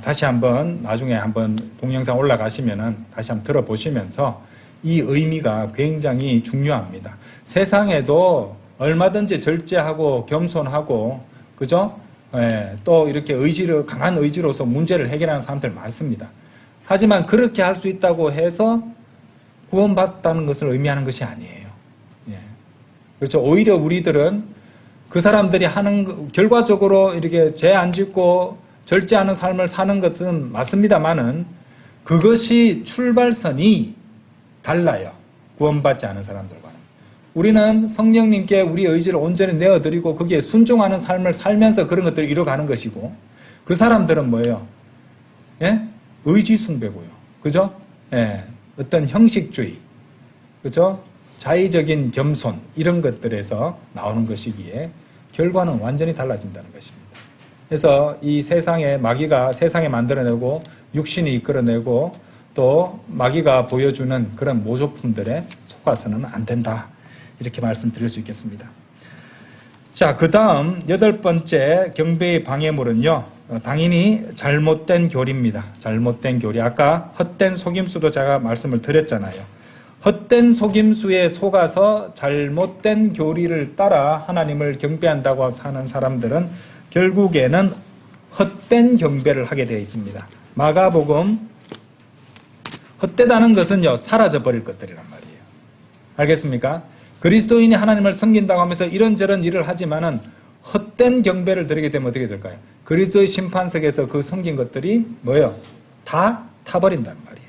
다시 한번 나중에 한번 동영상 올라가시면은 다시 한번 들어보시면서 이 의미가 굉장히 중요합니다. 세상에도 얼마든지 절제하고 겸손하고 그죠? 예, 또 이렇게 강한 의지로서 문제를 해결하는 사람들 많습니다. 하지만 그렇게 할 수 있다고 해서 구원받다는 것을 의미하는 것이 아니에요. 예. 그렇죠. 오히려 우리들은 그 사람들이 결과적으로 이렇게 죄 안 짓고 절제하는 삶을 사는 것은 맞습니다만은 그것이 출발선이 달라요. 구원받지 않은 사람들과는. 우리는 성령님께 우리 의지를 온전히 내어드리고 거기에 순종하는 삶을 살면서 그런 것들을 이뤄가는 것이고 그 사람들은 뭐예요? 예? 의지 숭배고요. 그죠? 예. 어떤 형식주의, 그죠? 자의적인 겸손 이런 것들에서 나오는 것이기에 결과는 완전히 달라진다는 것입니다. 그래서 이 세상에 마귀가 세상에 만들어내고 육신이 이끌어내고 또 마귀가 보여주는 그런 모조품들에 속아서는 안 된다. 이렇게 말씀드릴 수 있겠습니다. 자, 그 다음 8번째 경배의 방해물은요. 당연히 잘못된 교리입니다. 잘못된 교리. 아까 헛된 속임수도 제가 말씀을 드렸잖아요. 헛된 속임수에 속아서 잘못된 교리를 따라 하나님을 경배한다고 하는 사람들은 결국에는 헛된 경배를 하게 되어 있습니다. 마가복음 헛되다는 것은요. 사라져버릴 것들이란 말이에요. 알겠습니까? 그리스도인이 하나님을 섬긴다고 하면서 이런저런 일을 하지만은 헛된 경배를 드리게 되면 어떻게 될까요? 그리스도의 심판석에서 그 섬긴 것들이 뭐예요? 다 타버린단 말이에요.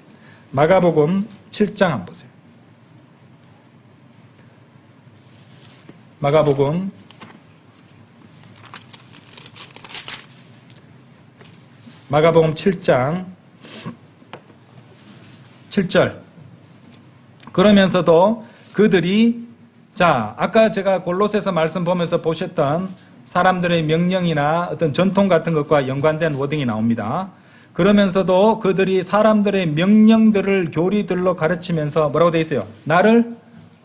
마가복음 7장 한번 보세요. 마가복음 7장 7절. 그러면서도 그들이 아까 제가 골로새서 말씀 보면서 보셨던 사람들의 명령이나 어떤 전통 같은 것과 연관된 워딩이 나옵니다. 그러면서도 그들이 사람들의 명령들을 교리들로 가르치면서 뭐라고 되어 있어요? 나를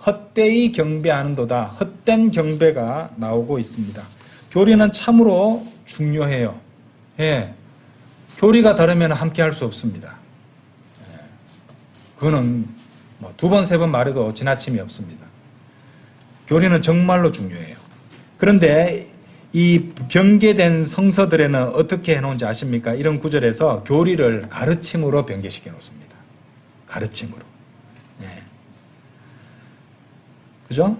헛되이 경배하는도다. 헛된 경배가 나오고 있습니다. 교리는 참으로 중요해요. 예. 교리가 다르면 함께 할 수 없습니다. 예. 그거는 뭐 2번, 3번 말해도 지나침이 없습니다. 교리는 정말로 중요해요. 그런데 이 변개된 성서들에는 어떻게 해놓은지 아십니까? 이런 구절에서 교리를 가르침으로 변개시켜 놓습니다. 가르침으로. 네. 그죠?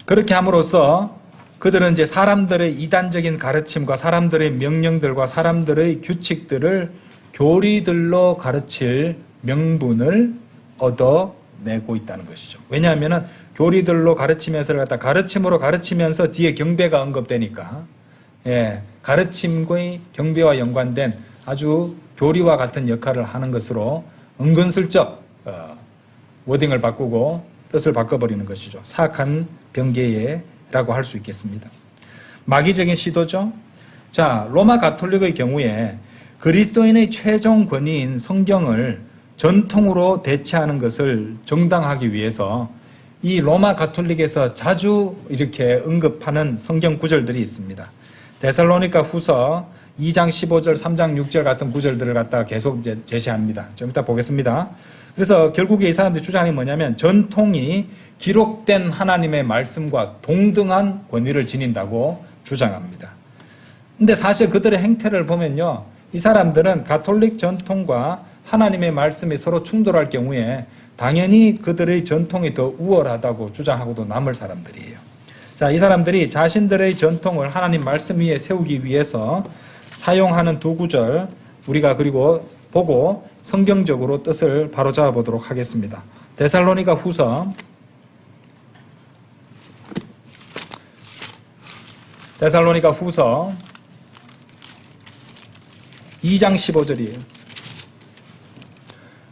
그렇게 함으로써 그들은 이제 사람들의 이단적인 가르침과 사람들의 명령들과 사람들의 규칙들을 교리들로 가르칠 명분을 얻어내고 있다는 것이죠. 왜냐하면 교리들로 가르치면서 가르침으로 가르치면서 뒤에 경배가 언급되니까 가르침의 경배와 연관된 아주 교리와 같은 역할을 하는 것으로 은근슬쩍 워딩을 바꾸고 뜻을 바꿔버리는 것이죠. 사악한 변개라고 할 수 있겠습니다. 마귀적인 시도죠. 자, 로마 가톨릭의 경우에 그리스도인의 최종 권위인 성경을 전통으로 대체하는 것을 정당하기 위해서 이 로마 가톨릭에서 자주 이렇게 언급하는 성경 구절들이 있습니다. 데살로니가 후서 2장 15절, 3장 6절 같은 구절들을 갖다가 계속 제시합니다. 좀 이따 보겠습니다. 그래서 결국에 이 사람들이 주장이 뭐냐면 전통이 기록된 하나님의 말씀과 동등한 권위를 지닌다고 주장합니다. 근데 사실 그들의 행태를 보면요. 이 사람들은 가톨릭 전통과 하나님의 말씀이 서로 충돌할 경우에 당연히 그들의 전통이 더 우월하다고 주장하고도 남을 사람들이에요. 자, 이 사람들이 자신들의 전통을 하나님 말씀 위에 세우기 위해서 사용하는 2구절 우리가 그리고 보고 성경적으로 뜻을 바로잡아 보도록 하겠습니다. 데살로니가 후서 2장 15절이에요.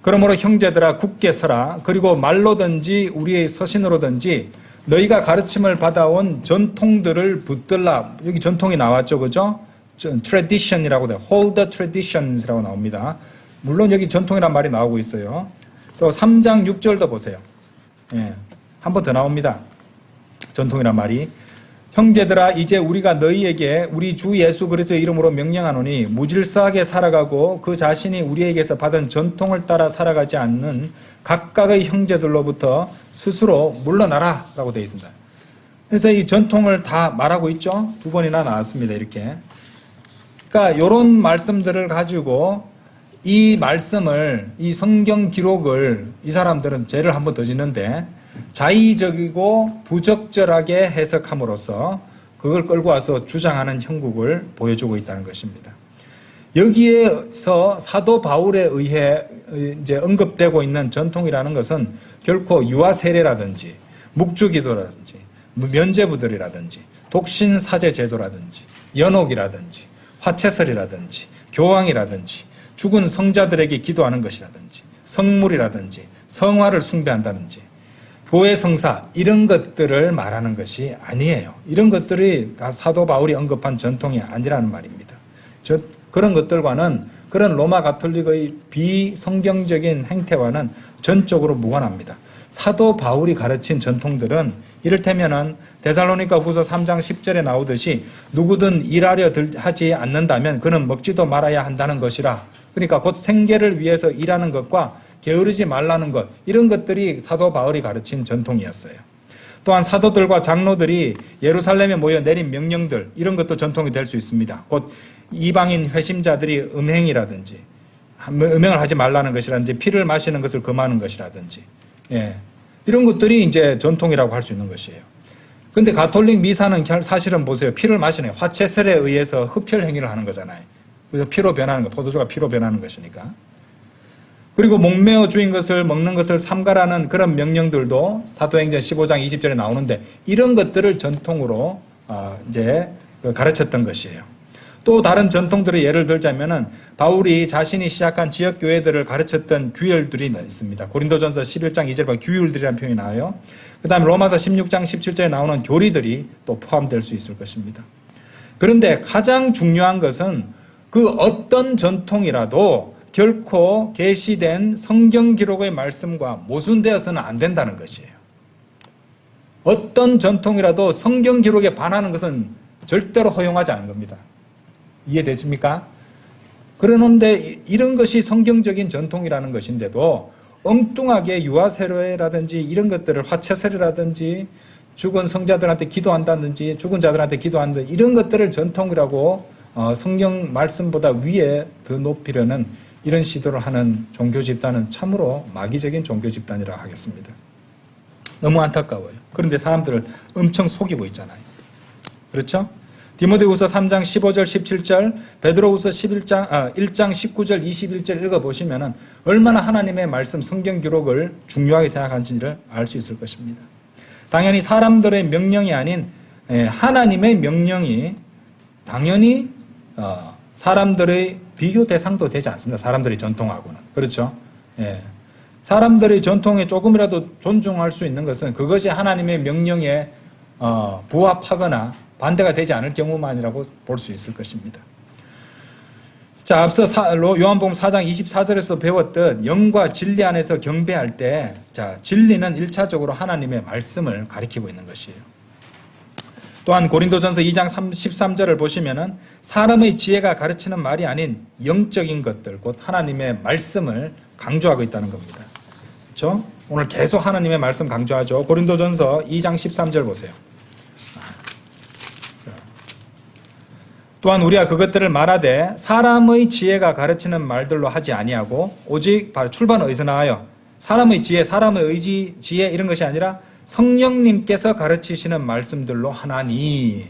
그러므로 형제들아 굳게 서라. 그리고 말로든지 우리의 서신으로든지 너희가 가르침을 받아온 전통들을 붙들라. 여기 전통이 나왔죠, 그죠? tradition이라고 돼요. hold the traditions라고 나옵니다. 물론 여기 전통이란 말이 나오고 있어요. 또 3장 6절도 보세요. 예, 한 번 더 나옵니다. 전통이란 말이. 형제들아 이제 우리가 너희에게 우리 주 예수 그리스도의 이름으로 명령하노니 무질서하게 살아가고 그 자신이 우리에게서 받은 전통을 따라 살아가지 않는 각각의 형제들로부터 스스로 물러나라 라고 되어 있습니다. 그래서 이 전통을 다 말하고 있죠. 두 번이나 나왔습니다. 이렇게. 그러니까 이런 말씀들을 가지고 이 말씀을, 이 성경 기록을 이 사람들은 죄를 한 번 더 짓는데 자의적이고 부적절하게 해석함으로써 그걸 끌고 와서 주장하는 형국을 보여주고 있다는 것입니다. 여기에서 사도 바울에 의해 이제 언급되고 있는 전통이라는 것은 결코 유아 세례라든지 묵주기도라든지 면죄부들이라든지 독신사제 제도라든지 연옥이라든지 화채설이라든지 교황이라든지 죽은 성자들에게 기도하는 것이라든지 성물이라든지 성화를 숭배한다든지 교회 성사 이런 것들을 말하는 것이 아니에요. 이런 것들이 사도 바울이 언급한 전통이 아니라는 말입니다. 그런 것들과는 그런 로마 가톨릭의 비성경적인 행태와는 전적으로 무관합니다. 사도 바울이 가르친 전통들은 이를테면은 데살로니가 후서 3장 10절에 나오듯이 누구든 일하려 하지 않는다면 그는 먹지도 말아야 한다는 것이라. 그러니까 곧 생계를 위해서 일하는 것과 게으르지 말라는 것, 이런 것들이 사도 바울이 가르친 전통이었어요. 또한 사도들과 장로들이 예루살렘에 모여 내린 명령들, 이런 것도 전통이 될 수 있습니다. 곧 이방인 회심자들이 음행이라든지 음행을 하지 말라는 것이라든지 피를 마시는 것을 금하는 것이라든지 이런 것들이 이제 전통이라고 할 수 있는 것이에요. 그런데 가톨릭 미사는 사실은 보세요. 피를 마시는 화채설에 의해서 흡혈 행위를 하는 거잖아요. 그래서 피로 변하는 거, 포도주가 피로 변하는 것이니까. 그리고 목매어 주인 것을 먹는 것을 삼가라는 그런 명령들도 사도행전 15장 20절에 나오는데 이런 것들을 전통으로 이제 가르쳤던 것이에요. 또 다른 전통들의 예를 들자면은 바울이 자신이 시작한 지역 교회들을 가르쳤던 규율들이 있습니다. 고린도전서 11장 2절에 규율들이라는 표현이 나와요. 그다음에 로마서 16장 17절에 나오는 교리들이 또 포함될 수 있을 것입니다. 그런데 가장 중요한 것은 그 어떤 전통이라도 결코 계시된 성경 기록의 말씀과 모순되어서는 안 된다는 것이에요. 어떤 전통이라도 성경 기록에 반하는 것은 절대로 허용하지 않은 겁니다. 이해되십니까? 그러는데 이런 것이 성경적인 전통이라는 것인데도 엉뚱하게 유아세례라든지 이런 것들을 화채설이라든지 죽은 성자들한테 기도한다든지 죽은 자들한테 기도한다든지 이런 것들을 전통이라고 성경 말씀보다 위에 더 높이려는 이런 시도를 하는 종교 집단은 참으로 마귀적인 종교 집단이라고 하겠습니다. 너무 안타까워요. 그런데 사람들을 엄청 속이고 있잖아요. 그렇죠? 디모데후서 3장 15절 17절, 베드로후서 1장 19절 21절 읽어보시면 얼마나 하나님의 말씀 성경 기록을 중요하게 생각하는지를 알 수 있을 것입니다. 당연히 사람들의 명령이 아닌 하나님의 명령이 당연히 사람들의 비교 대상도 되지 않습니다. 사람들의 전통하고는. 그렇죠? 사람들의 전통에 조금이라도 존중할 수 있는 것은 그것이 하나님의 명령에 부합하거나 반대가 되지 않을 경우만이라고 볼 수 있을 것입니다. 자, 앞서 요한복음 4장 24절에서 배웠던 영과 진리 안에서 경배할 때, 자, 진리는 1차적으로 하나님의 말씀을 가리키고 있는 것이에요. 또한 고린도전서 2장 13절을 보시면은 사람의 지혜가 가르치는 말이 아닌 영적인 것들, 곧 하나님의 말씀을 강조하고 있다는 겁니다. 그렇죠? 오늘 계속 하나님의 말씀 강조하죠. 고린도전서 2장 13절 보세요. 또한 우리가 그것들을 말하되 사람의 지혜가 가르치는 말들로 하지 아니하고 오직 바로 출발은 어디서 나와요? 사람의 지혜, 사람의 의지, 지혜 이런 것이 아니라 성령님께서 가르치시는 말씀들로 하나니.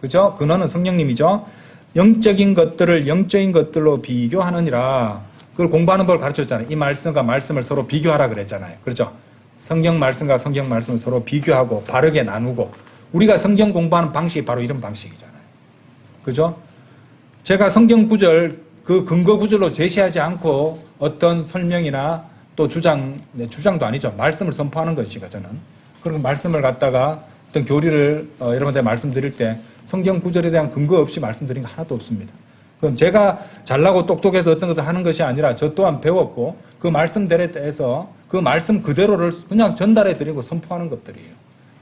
그죠? 근원은 성령님이죠. 영적인 것들을 영적인 것들로 비교하느니라. 그걸 공부하는 법을 가르쳤잖아요. 이 말씀과 말씀을 서로 비교하라 그랬잖아요. 그렇죠? 성경 말씀과 성경 말씀을 서로 비교하고 바르게 나누고 우리가 성경 공부하는 방식이 바로 이런 방식이잖아요. 그죠? 제가 성경 구절, 그 근거 구절로 제시하지 않고 어떤 설명이나 또 주장도 아니죠. 말씀을 선포하는 것이니까 저는. 그리고 말씀을 갖다가 어떤 교리를 여러분한테 말씀드릴 때 성경 구절에 대한 근거 없이 말씀드린 거 하나도 없습니다. 그럼 제가 잘나고 똑똑해서 어떤 것을 하는 것이 아니라 저 또한 배웠고 그 말씀들에 대해서 그 말씀 그대로를 그냥 전달해 드리고 선포하는 것들이에요.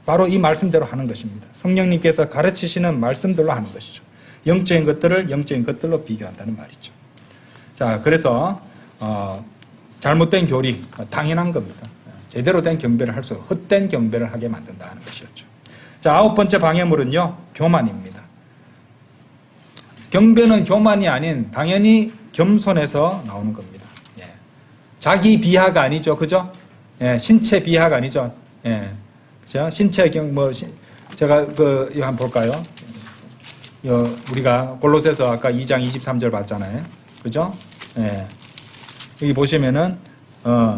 바로 이 말씀대로 하는 것입니다. 성령님께서 가르치시는 말씀들로 하는 것이죠. 영적인 것들을 영적인 것들로 비교한다는 말이죠. 자, 그래서 잘못된 교리 당연한 겁니다. 제대로 된 경배를 할 수 없고 헛된 경배를 하게 만든다는 것이었죠. 자, 9번째 방해물은요, 교만입니다. 경배는 교만이 아닌 당연히 겸손에서 나오는 겁니다. 예. 자기 비하가 아니죠, 그죠? 예, 신체 비하가 아니죠. 예, 그죠? 신체 제가 이거 한번 볼까요? 우리가 골로새서 아까 2장 23절 봤잖아요, 그죠? 예, 여기 보시면은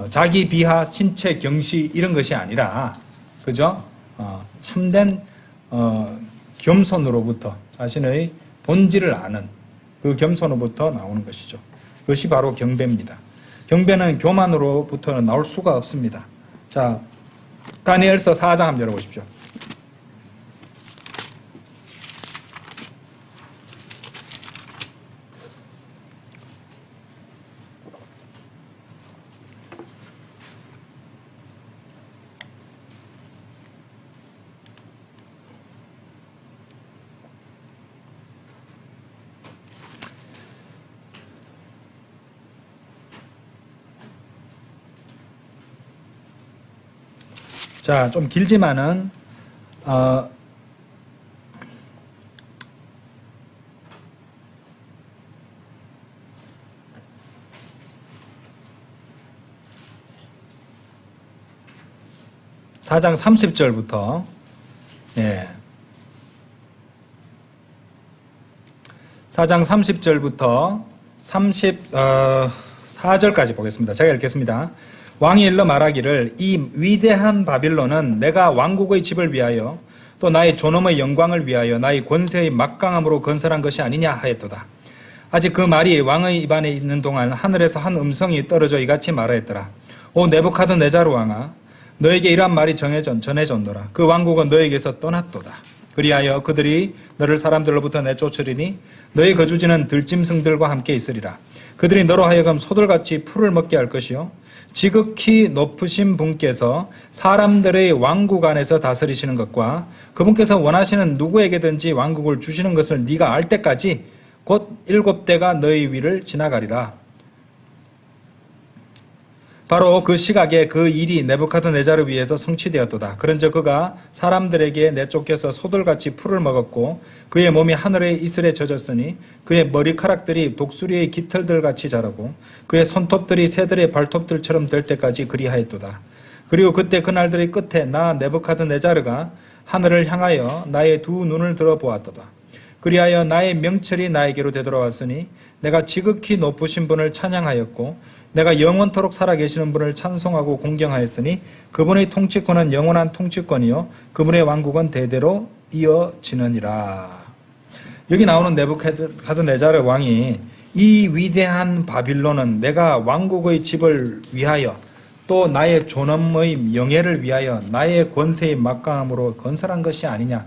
자기 비하, 신체 경시 이런 것이 아니라, 그죠? 참된 겸손으로부터 자신의 본질을 아는 그 겸손으로부터 나오는 것이죠. 그것이 바로 경배입니다. 경배는 교만으로부터는 나올 수가 없습니다. 자, 다니엘서 4장 한번 열어보십시오. 자, 좀 길지만은 4장 30절부터 예. 4장 30절부터 34절까지 보겠습니다. 제가 읽겠습니다. 왕이 일러 말하기를 이 위대한 바빌론은 내가 왕국의 집을 위하여 또 나의 존엄의 영광을 위하여 나의 권세의 막강함으로 건설한 것이 아니냐 하였도다. 아직 그 말이 왕의 입안에 있는 동안 하늘에서 한 음성이 떨어져 이같이 말하였더라. 오 네부카드네자르 왕아, 너에게 이러한 말이 전해졌노라. 그 왕국은 너에게서 떠났도다. 그리하여 그들이 너를 사람들로부터 내쫓으리니 너의 거주지는 들짐승들과 함께 있으리라. 그들이 너로 하여금 소들같이 풀을 먹게 할 것이요 지극히 높으신 분께서 사람들의 왕국 안에서 다스리시는 것과 그분께서 원하시는 누구에게든지 왕국을 주시는 것을 네가 알 때까지 곧 7대가 너의 위를 지나가리라. 바로 그 시각에 그 일이 네부카드네자르 위에서 성취되었도다. 그런즉 그가 사람들에게 내쫓겨서 소들같이 풀을 먹었고 그의 몸이 하늘의 이슬에 젖었으니 그의 머리카락들이 독수리의 깃털들같이 자라고 그의 손톱들이 새들의 발톱들처럼 될 때까지 그리하였도다. 그리고 그때 그날들의 끝에 나 네부카드네자르가 하늘을 향하여 나의 두 눈을 들어보았도다. 그리하여 나의 명철이 나에게로 되돌아왔으니 내가 지극히 높으신 분을 찬양하였고 내가 영원토록 살아계시는 분을 찬송하고 공경하였으니 그분의 통치권은 영원한 통치권이요 그분의 왕국은 대대로 이어지느니라. 여기 나오는 네부카드네자르 왕이 이 위대한 바빌론은 내가 왕국의 집을 위하여 또 나의 존엄의 명예를 위하여 나의 권세의 막강함으로 건설한 것이 아니냐.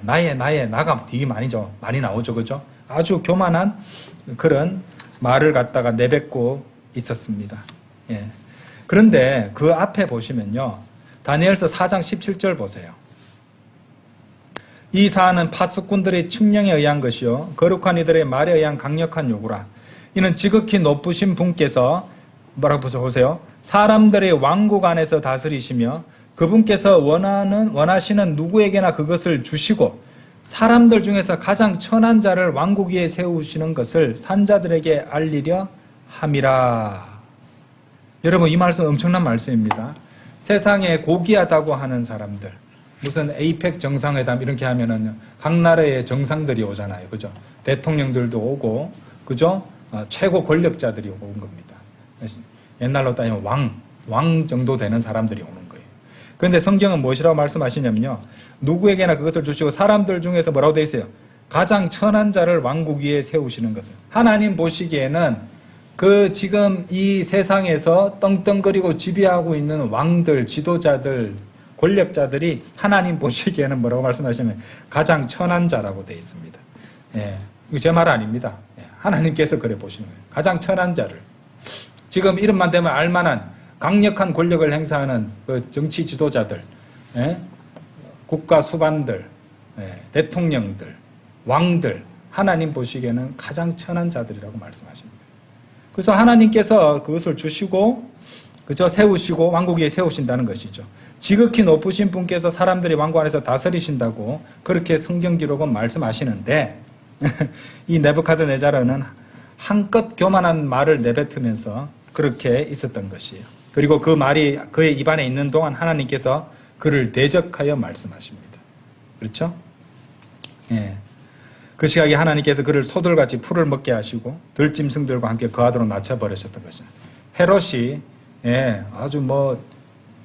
나가 되게 많이 나오죠, 그죠? 아주 교만한 그런 말을 갖다가 내뱉고 있었습니다. 예. 그런데 그 앞에 보시면요. 다니엘서 4장 17절 보세요. 이 사안은 파수꾼들의 측량에 의한 것이요 거룩한 이들의 말에 의한 강력한 요구라. 이는 지극히 높으신 분께서 뭐라고 보세요? 사람들의 왕국 안에서 다스리시며 그분께서 원하시는 누구에게나 그것을 주시고 사람들 중에서 가장 천한 자를 왕국 위에 세우시는 것을 산자들에게 알리려 함이라. 여러분 이 말씀 엄청난 말씀입니다. 세상에 고귀하다고 하는 사람들 무슨 에이펙 정상회담 이렇게 하면은 각 나라의 정상들이 오잖아요, 그죠? 대통령들도 오고, 그죠? 최고 권력자들이 온 겁니다. 옛날로 따지면 왕 정도 되는 사람들이 오는 거예요. 그런데 성경은 무엇이라고 말씀하시냐면요, 누구에게나 그것을 주시고 사람들 중에서 뭐라고 되어 있어요? 가장 천한 자를 왕국 위에 세우시는 것을. 하나님 보시기에는 그 지금 이 세상에서 떵떵거리고 지배하고 있는 왕들, 지도자들, 권력자들이 하나님 보시기에는 뭐라고 말씀하시면 가장 천한 자라고 되어 있습니다. 예, 이거 제 말 아닙니다. 예, 하나님께서 그래 보시는 거예요. 가장 천한 자를. 지금 이름만 되면 알만한 강력한 권력을 행사하는 그 정치 지도자들, 예? 국가 수반들, 예? 대통령들, 왕들, 하나님 보시기에는 가장 천한 자들이라고 말씀하십니다. 그래서 하나님께서 그것을 주시고 그죠? 세우시고 왕국 위에 세우신다는 것이죠. 지극히 높으신 분께서 사람들이 왕국 안에서 다스리신다고 그렇게 성경 기록은 말씀하시는데 이 네부카드네자르는 한껏 교만한 말을 내뱉으면서 그렇게 있었던 것이에요. 그리고 그 말이 그의 입안에 있는 동안 하나님께서 그를 대적하여 말씀하십니다. 그렇죠? 예. 그 시각에 하나님께서 그를 소들같이 풀을 먹게 하시고 들짐승들과 함께 거하도록 낮춰버리셨던 것이죠. 헤롯이 아주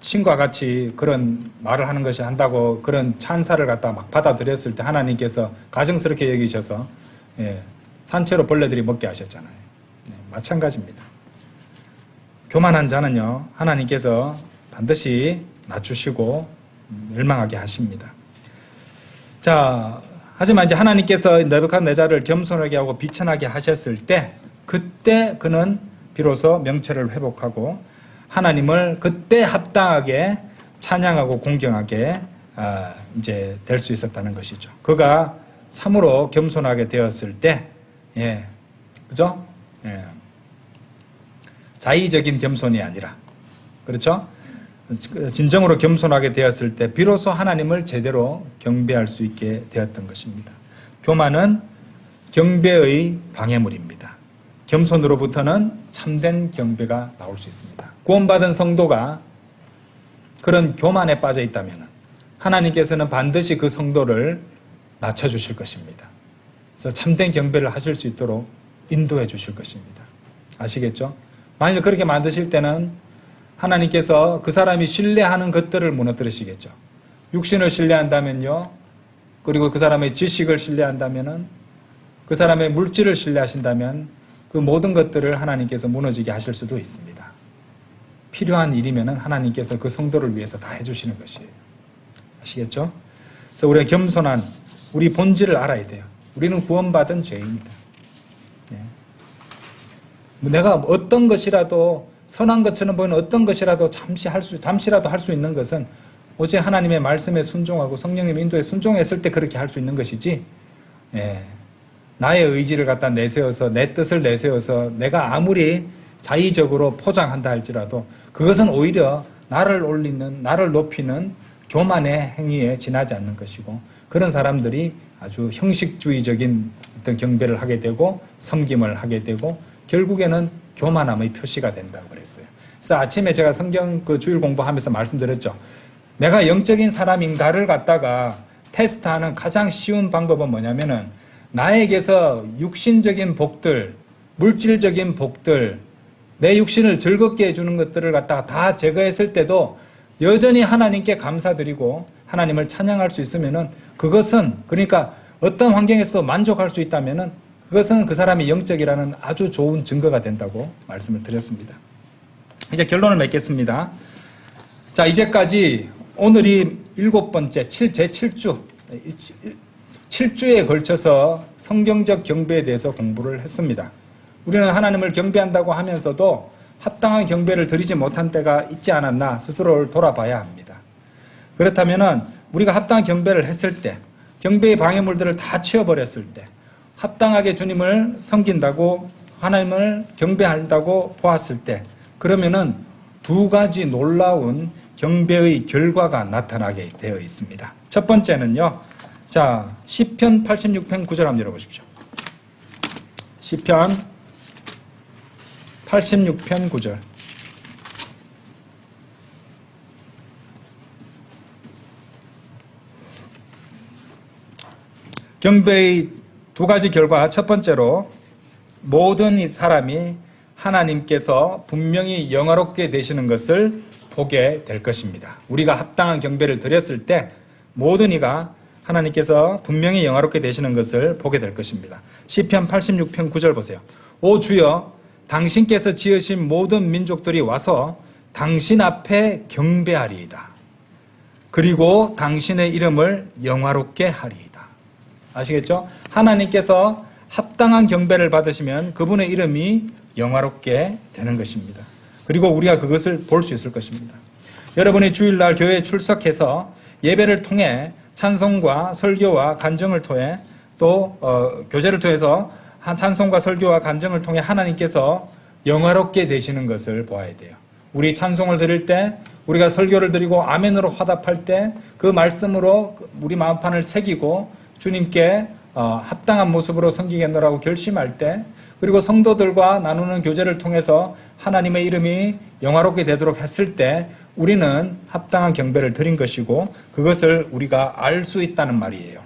신과 같이 그런 말을 하는 것이 한다고 그런 찬사를 갖다 막 받아들였을 때 하나님께서 가증스럽게 여기셔서 산채로 벌레들이 먹게 하셨잖아요. 마찬가지입니다. 교만한 자는요, 하나님께서 반드시 낮추시고 멸망하게 하십니다. 자, 하지만 이제 하나님께서 느부갓네살을 겸손하게 하고 비천하게 하셨을 때, 그때 그는 비로소 명철을 회복하고 하나님을 그때 합당하게 찬양하고 공경하게 이제 될 수 있었다는 것이죠. 그가 참으로 겸손하게 되었을 때, 그죠? 자의적인 겸손이 아니라, 그렇죠? 진정으로 겸손하게 되었을 때 비로소 하나님을 제대로 경배할 수 있게 되었던 것입니다. 교만은 경배의 방해물입니다. 겸손으로부터는 참된 경배가 나올 수 있습니다. 구원받은 성도가 그런 교만에 빠져 있다면 하나님께서는 반드시 그 성도를 낮춰주실 것입니다. 그래서 참된 경배를 하실 수 있도록 인도해 주실 것입니다. 아시겠죠? 만일 그렇게 만드실 때는 하나님께서 그 사람이 신뢰하는 것들을 무너뜨리시겠죠. 육신을 신뢰한다면요. 그리고 그 사람의 지식을 신뢰한다면은, 그 사람의 물질을 신뢰하신다면 그 모든 것들을 하나님께서 무너지게 하실 수도 있습니다. 필요한 일이면은 하나님께서 그 성도를 위해서 다 해주시는 것이에요. 아시겠죠? 그래서 우리가 겸손한 우리 본질을 알아야 돼요. 우리는 구원받은 죄인이다. 내가 어떤 것이라도 선한 것처럼 보이는 어떤 것이라도 잠시라도 할 수 있는 것은 오직 하나님의 말씀에 순종하고 성령님의 인도에 순종했을 때 그렇게 할 수 있는 것이지, 나의 의지를 갖다 내세워서 내 뜻을 내세워서 내가 아무리 자의적으로 포장한다 할지라도 그것은 오히려 나를 올리는, 나를 높이는 교만의 행위에 지나지 않는 것이고, 그런 사람들이 아주 형식주의적인 어떤 경배를 하게 되고 섬김을 하게 되고 결국에는 교만함의 표시가 된다고 그랬어요. 그래서 아침에 제가 성경 주일 공부하면서 말씀드렸죠. 내가 영적인 사람인가를 갖다가 테스트하는 가장 쉬운 방법은 뭐냐면은 나에게서 육신적인 복들, 물질적인 복들, 내 육신을 즐겁게 해주는 것들을 갖다가 다 제거했을 때도 여전히 하나님께 감사드리고 하나님을 찬양할 수 있으면은 그것은, 그러니까 어떤 환경에서도 만족할 수 있다면은 그것은 그 사람이 영적이라는 아주 좋은 증거가 된다고 말씀을 드렸습니다. 이제 결론을 맺겠습니다. 자, 이제까지 오늘이 7번째, 제7주, 7주에 걸쳐서 성경적 경배에 대해서 공부를 했습니다. 우리는 하나님을 경배한다고 하면서도 합당한 경배를 드리지 못한 때가 있지 않았나 스스로를 돌아봐야 합니다. 그렇다면 우리가 합당한 경배를 했을 때, 경배의 방해물들을 다 치워버렸을 때, 합당하게 주님을 섬긴다고, 하나님을 경배한다고 보았을 때, 그러면은 두 가지 놀라운 경배의 결과가 나타나게 되어 있습니다. 첫 번째는요, 자, 시편 86편 9절 한번 열어보십시오. 시편 86편 9절. 경배의 두 가지 결과, 첫 번째로 모든 사람이 하나님께서 분명히 영화롭게 되시는 것을 보게 될 것입니다. 우리가 합당한 경배를 드렸을 때 모든 이가 하나님께서 분명히 영화롭게 되시는 것을 보게 될 것입니다. 시편 86편 9절 보세요. 오 주여, 당신께서 지으신 모든 민족들이 와서 당신 앞에 경배하리이다. 그리고 당신의 이름을 영화롭게 하리이다. 아시겠죠? 하나님께서 합당한 경배를 받으시면 그분의 이름이 영화롭게 되는 것입니다. 그리고 우리가 그것을 볼 수 있을 것입니다. 여러분이 주일날 교회에 출석해서 예배를 통해 찬송과 설교와 간증을 통해 또 교제를 통해서 찬송과 설교와 간증을 통해 하나님께서 영화롭게 되시는 것을 보아야 돼요. 우리 찬송을 드릴 때, 우리가 설교를 드리고 아멘으로 화답할 때 그 말씀으로 우리 마음판을 새기고 주님께 합당한 모습으로 섬기겠노라고 결심할 때, 그리고 성도들과 나누는 교제를 통해서 하나님의 이름이 영화롭게 되도록 했을 때 우리는 합당한 경배를 드린 것이고 그것을 우리가 알 수 있다는 말이에요.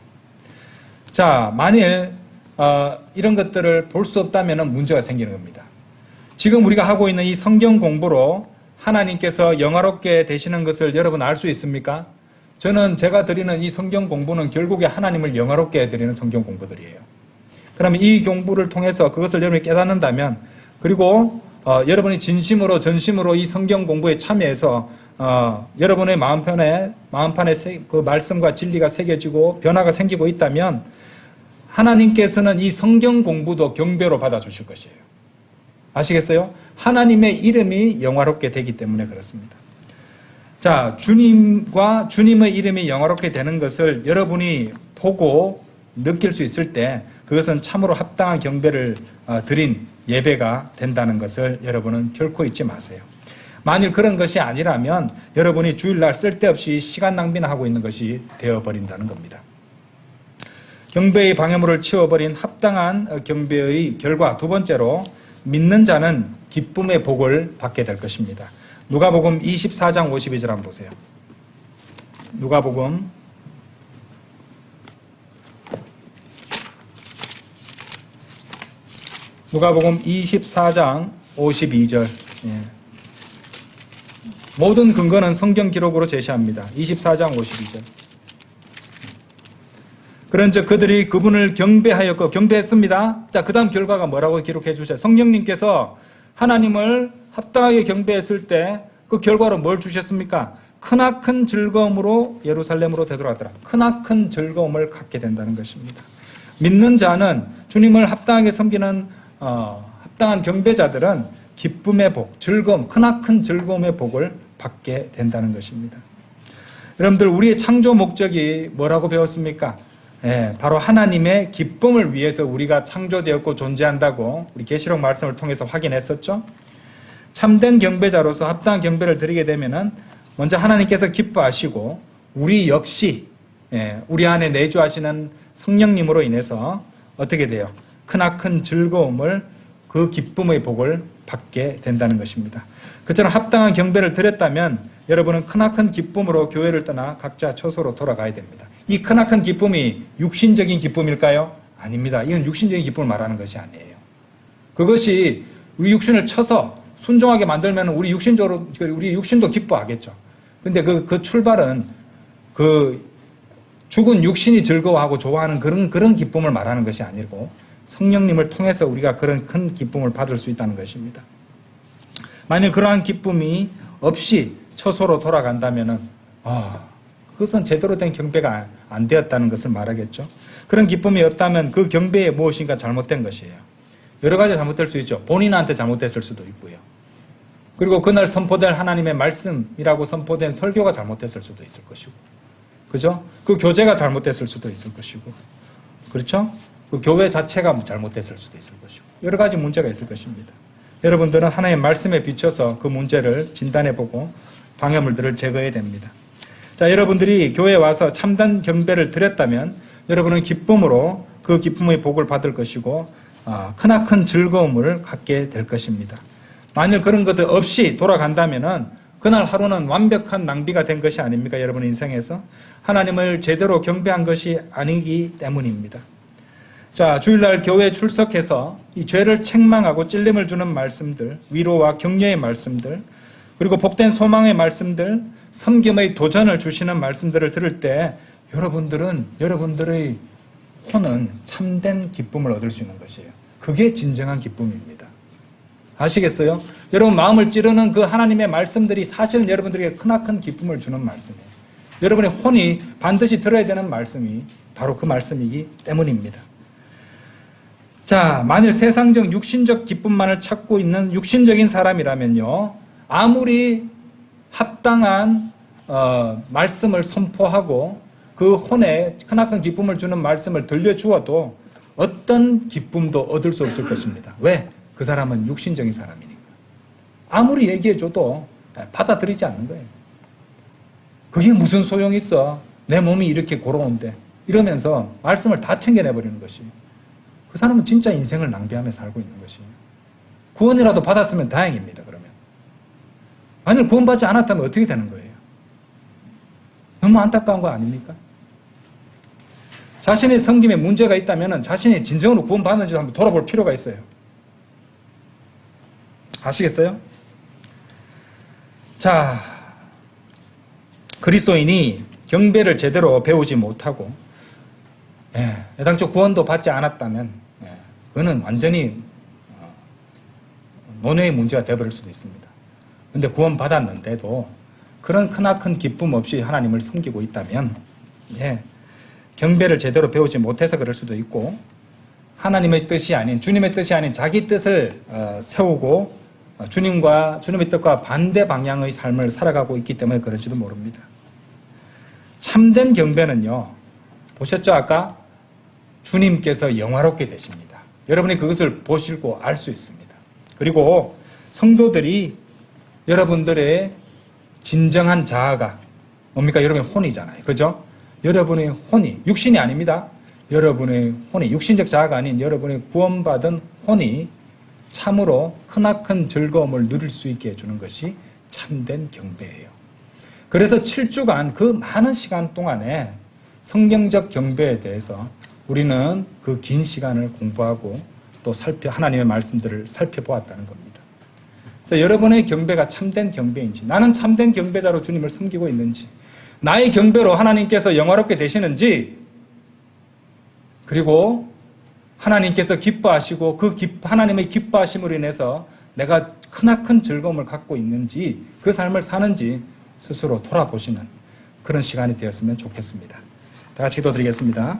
자, 만일 이런 것들을 볼 수 없다면 문제가 생기는 겁니다. 지금 우리가 하고 있는 이 성경 공부로 하나님께서 영화롭게 되시는 것을 여러분 알 수 있습니까? 저는 제가 드리는 이 성경 공부는 결국에 하나님을 영화롭게 드리는 성경 공부들이에요. 그러면 이 공부를 통해서 그것을 여러분이 깨닫는다면, 그리고 여러분이 진심으로 전심으로 이 성경 공부에 참여해서 여러분의 마음판에 그 말씀과 진리가 새겨지고 변화가 생기고 있다면 하나님께서는 이 성경 공부도 경배로 받아주실 것이에요. 아시겠어요? 하나님의 이름이 영화롭게 되기 때문에 그렇습니다. 자, 주님의 이름이 영화롭게 되는 것을 여러분이 보고 느낄 수 있을 때 그것은 참으로 합당한 경배를 드린 예배가 된다는 것을 여러분은 결코 잊지 마세요. 만일 그런 것이 아니라면 여러분이 주일날 쓸데없이 시간 낭비나 하고 있는 것이 되어버린다는 겁니다. 경배의 방해물을 치워버린 합당한 경배의 결과, 두 번째로 믿는 자는 기쁨의 복을 받게 될 것입니다. 누가복음 24장 52절 한번 보세요. 누가복음 24장 52절. 예. 모든 근거는 성경 기록으로 제시합니다. 24장 52절. 그런즉 그들이 그분을 경배하였고 경배했습니다. 자, 그 다음 결과가 뭐라고 기록해 주세요. 성령님께서 하나님을 합당하게 경배했을 때 그 결과로 뭘 주셨습니까? 크나큰 즐거움으로 예루살렘으로 되돌아가더라. 크나큰 즐거움을 갖게 된다는 것입니다. 믿는 자는 주님을 합당하게 섬기는 합당한 경배자들은 기쁨의 복, 즐거움, 크나큰 즐거움의 복을 받게 된다는 것입니다. 여러분들, 우리의 창조 목적이 뭐라고 배웠습니까? 바로 하나님의 기쁨을 위해서 우리가 창조되었고 존재한다고 우리 계시록 말씀을 통해서 확인했었죠. 참된 경배자로서 합당한 경배를 드리게 되면은 먼저 하나님께서 기뻐하시고 우리 역시 우리 안에 내주하시는 성령님으로 인해서 어떻게 돼요? 크나큰 즐거움을, 그 기쁨의 복을 받게 된다는 것입니다. 그처럼 합당한 경배를 드렸다면 여러분은 크나큰 기쁨으로 교회를 떠나 각자 처소로 돌아가야 됩니다. 이 크나큰 기쁨이 육신적인 기쁨일까요? 아닙니다. 이건 육신적인 기쁨을 말하는 것이 아니에요. 그것이 우리 육신을 쳐서 순종하게 만들면 우리 육신도 기뻐하겠죠. 근데 그 출발은 그 죽은 육신이 즐거워하고 좋아하는 그런 기쁨을 말하는 것이 아니고 성령님을 통해서 우리가 그런 큰 기쁨을 받을 수 있다는 것입니다. 만약 그러한 기쁨이 없이 처소로 돌아간다면은 그것은 제대로 된 경배가 안 되었다는 것을 말하겠죠. 그런 기쁨이 없다면 그 경배에 무엇인가 잘못된 것이에요. 여러 가지 잘못될 수 있죠. 본인한테 잘못됐을 수도 있고요. 그리고 그날 선포될 하나님의 말씀이라고 선포된 설교가 잘못됐을 수도 있을 것이고, 그죠? 그 교제가 잘못됐을 수도 있을 것이고, 그렇죠? 그 교회 자체가 잘못됐을 수도 있을 것이고, 여러 가지 문제가 있을 것입니다. 여러분들은 하나님의 말씀에 비춰서 그 문제를 진단해보고 방해물들을 제거해야 됩니다. 자, 여러분들이 교회에 와서 참된 경배를 드렸다면 여러분은 기쁨으로 그 기쁨의 복을 받을 것이고 크나큰 즐거움을 갖게 될 것입니다. 만일 그런 것들 없이 돌아간다면은 그날 하루는 완벽한 낭비가 된 것이 아닙니까? 여러분 인생에서 하나님을 제대로 경배한 것이 아니기 때문입니다. 자, 주일날 교회에 출석해서 이 죄를 책망하고 찔림을 주는 말씀들, 위로와 격려의 말씀들, 그리고 복된 소망의 말씀들, 섬김의 도전을 주시는 말씀들을 들을 때 여러분들의 혼은 참된 기쁨을 얻을 수 있는 것이에요. 그게 진정한 기쁨입니다. 아시겠어요? 여러분 마음을 찌르는 그 하나님의 말씀들이 사실은 여러분들에게 크나큰 기쁨을 주는 말씀이에요. 여러분의 혼이 반드시 들어야 되는 말씀이 바로 그 말씀이기 때문입니다. 자, 만일 세상적 육신적 기쁨만을 찾고 있는 육신적인 사람이라면요, 아무리 합당한 말씀을 선포하고 그 혼에 크나큰 기쁨을 주는 말씀을 들려주어도 어떤 기쁨도 얻을 수 없을 것입니다. 왜? 그 사람은 육신적인 사람이니까. 아무리 얘기해줘도 받아들이지 않는 거예요. 그게 무슨 소용이 있어? 내 몸이 이렇게 고로운데. 이러면서 말씀을 다 챙겨내버리는 것이. 그 사람은 진짜 인생을 낭비하며 살고 있는 것이. 구원이라도 받았으면 다행입니다. 그러면. 만일 구원받지 않았다면 어떻게 되는 거예요? 너무 안타까운 거 아닙니까? 자신의 섬김에 문제가 있다면 자신이 진정으로 구원받는지 한번 돌아볼 필요가 있어요. 아시겠어요? 자, 그리스도인이 경배를 제대로 배우지 못하고 애당초 구원도 받지 않았다면 그거는 완전히 논외의 문제가 되어버릴 수도 있습니다. 그런데 구원받았는데도 그런 크나큰 기쁨 없이 하나님을 섬기고 있다면 경배를 제대로 배우지 못해서 그럴 수도 있고 하나님의 뜻이 아닌 주님의 뜻이 아닌 자기 뜻을 세우고 주님의 뜻과 반대 방향의 삶을 살아가고 있기 때문에 그런지도 모릅니다. 참된 경배는요, 보셨죠? 아까 주님께서 영화롭게 되십니다. 여러분이 그것을 보시고 알 수 있습니다. 그리고 성도들이 여러분들의 진정한 자아가 뭡니까? 여러분의 혼이잖아요. 그죠? 여러분의 혼이, 육신이 아닙니다. 여러분의 혼이, 육신적 자아가 아닌 여러분의 구원받은 혼이 참으로 크나큰 즐거움을 누릴 수 있게 해주는 것이 참된 경배예요. 그래서 7주간 그 많은 시간 동안에 성경적 경배에 대해서 우리는 그 긴 시간을 공부하고 또 하나님의 말씀들을 살펴보았다는 겁니다. 그래서 여러분의 경배가 참된 경배인지, 나는 참된 경배자로 주님을 섬기고 있는지, 나의 경배로 하나님께서 영화롭게 되시는지, 그리고 하나님께서 기뻐하시고 그 하나님의 기뻐하심으로 인해서 내가 크나큰 즐거움을 갖고 있는지, 그 삶을 사는지 스스로 돌아보시는 그런 시간이 되었으면 좋겠습니다. 다 같이 기도드리겠습니다.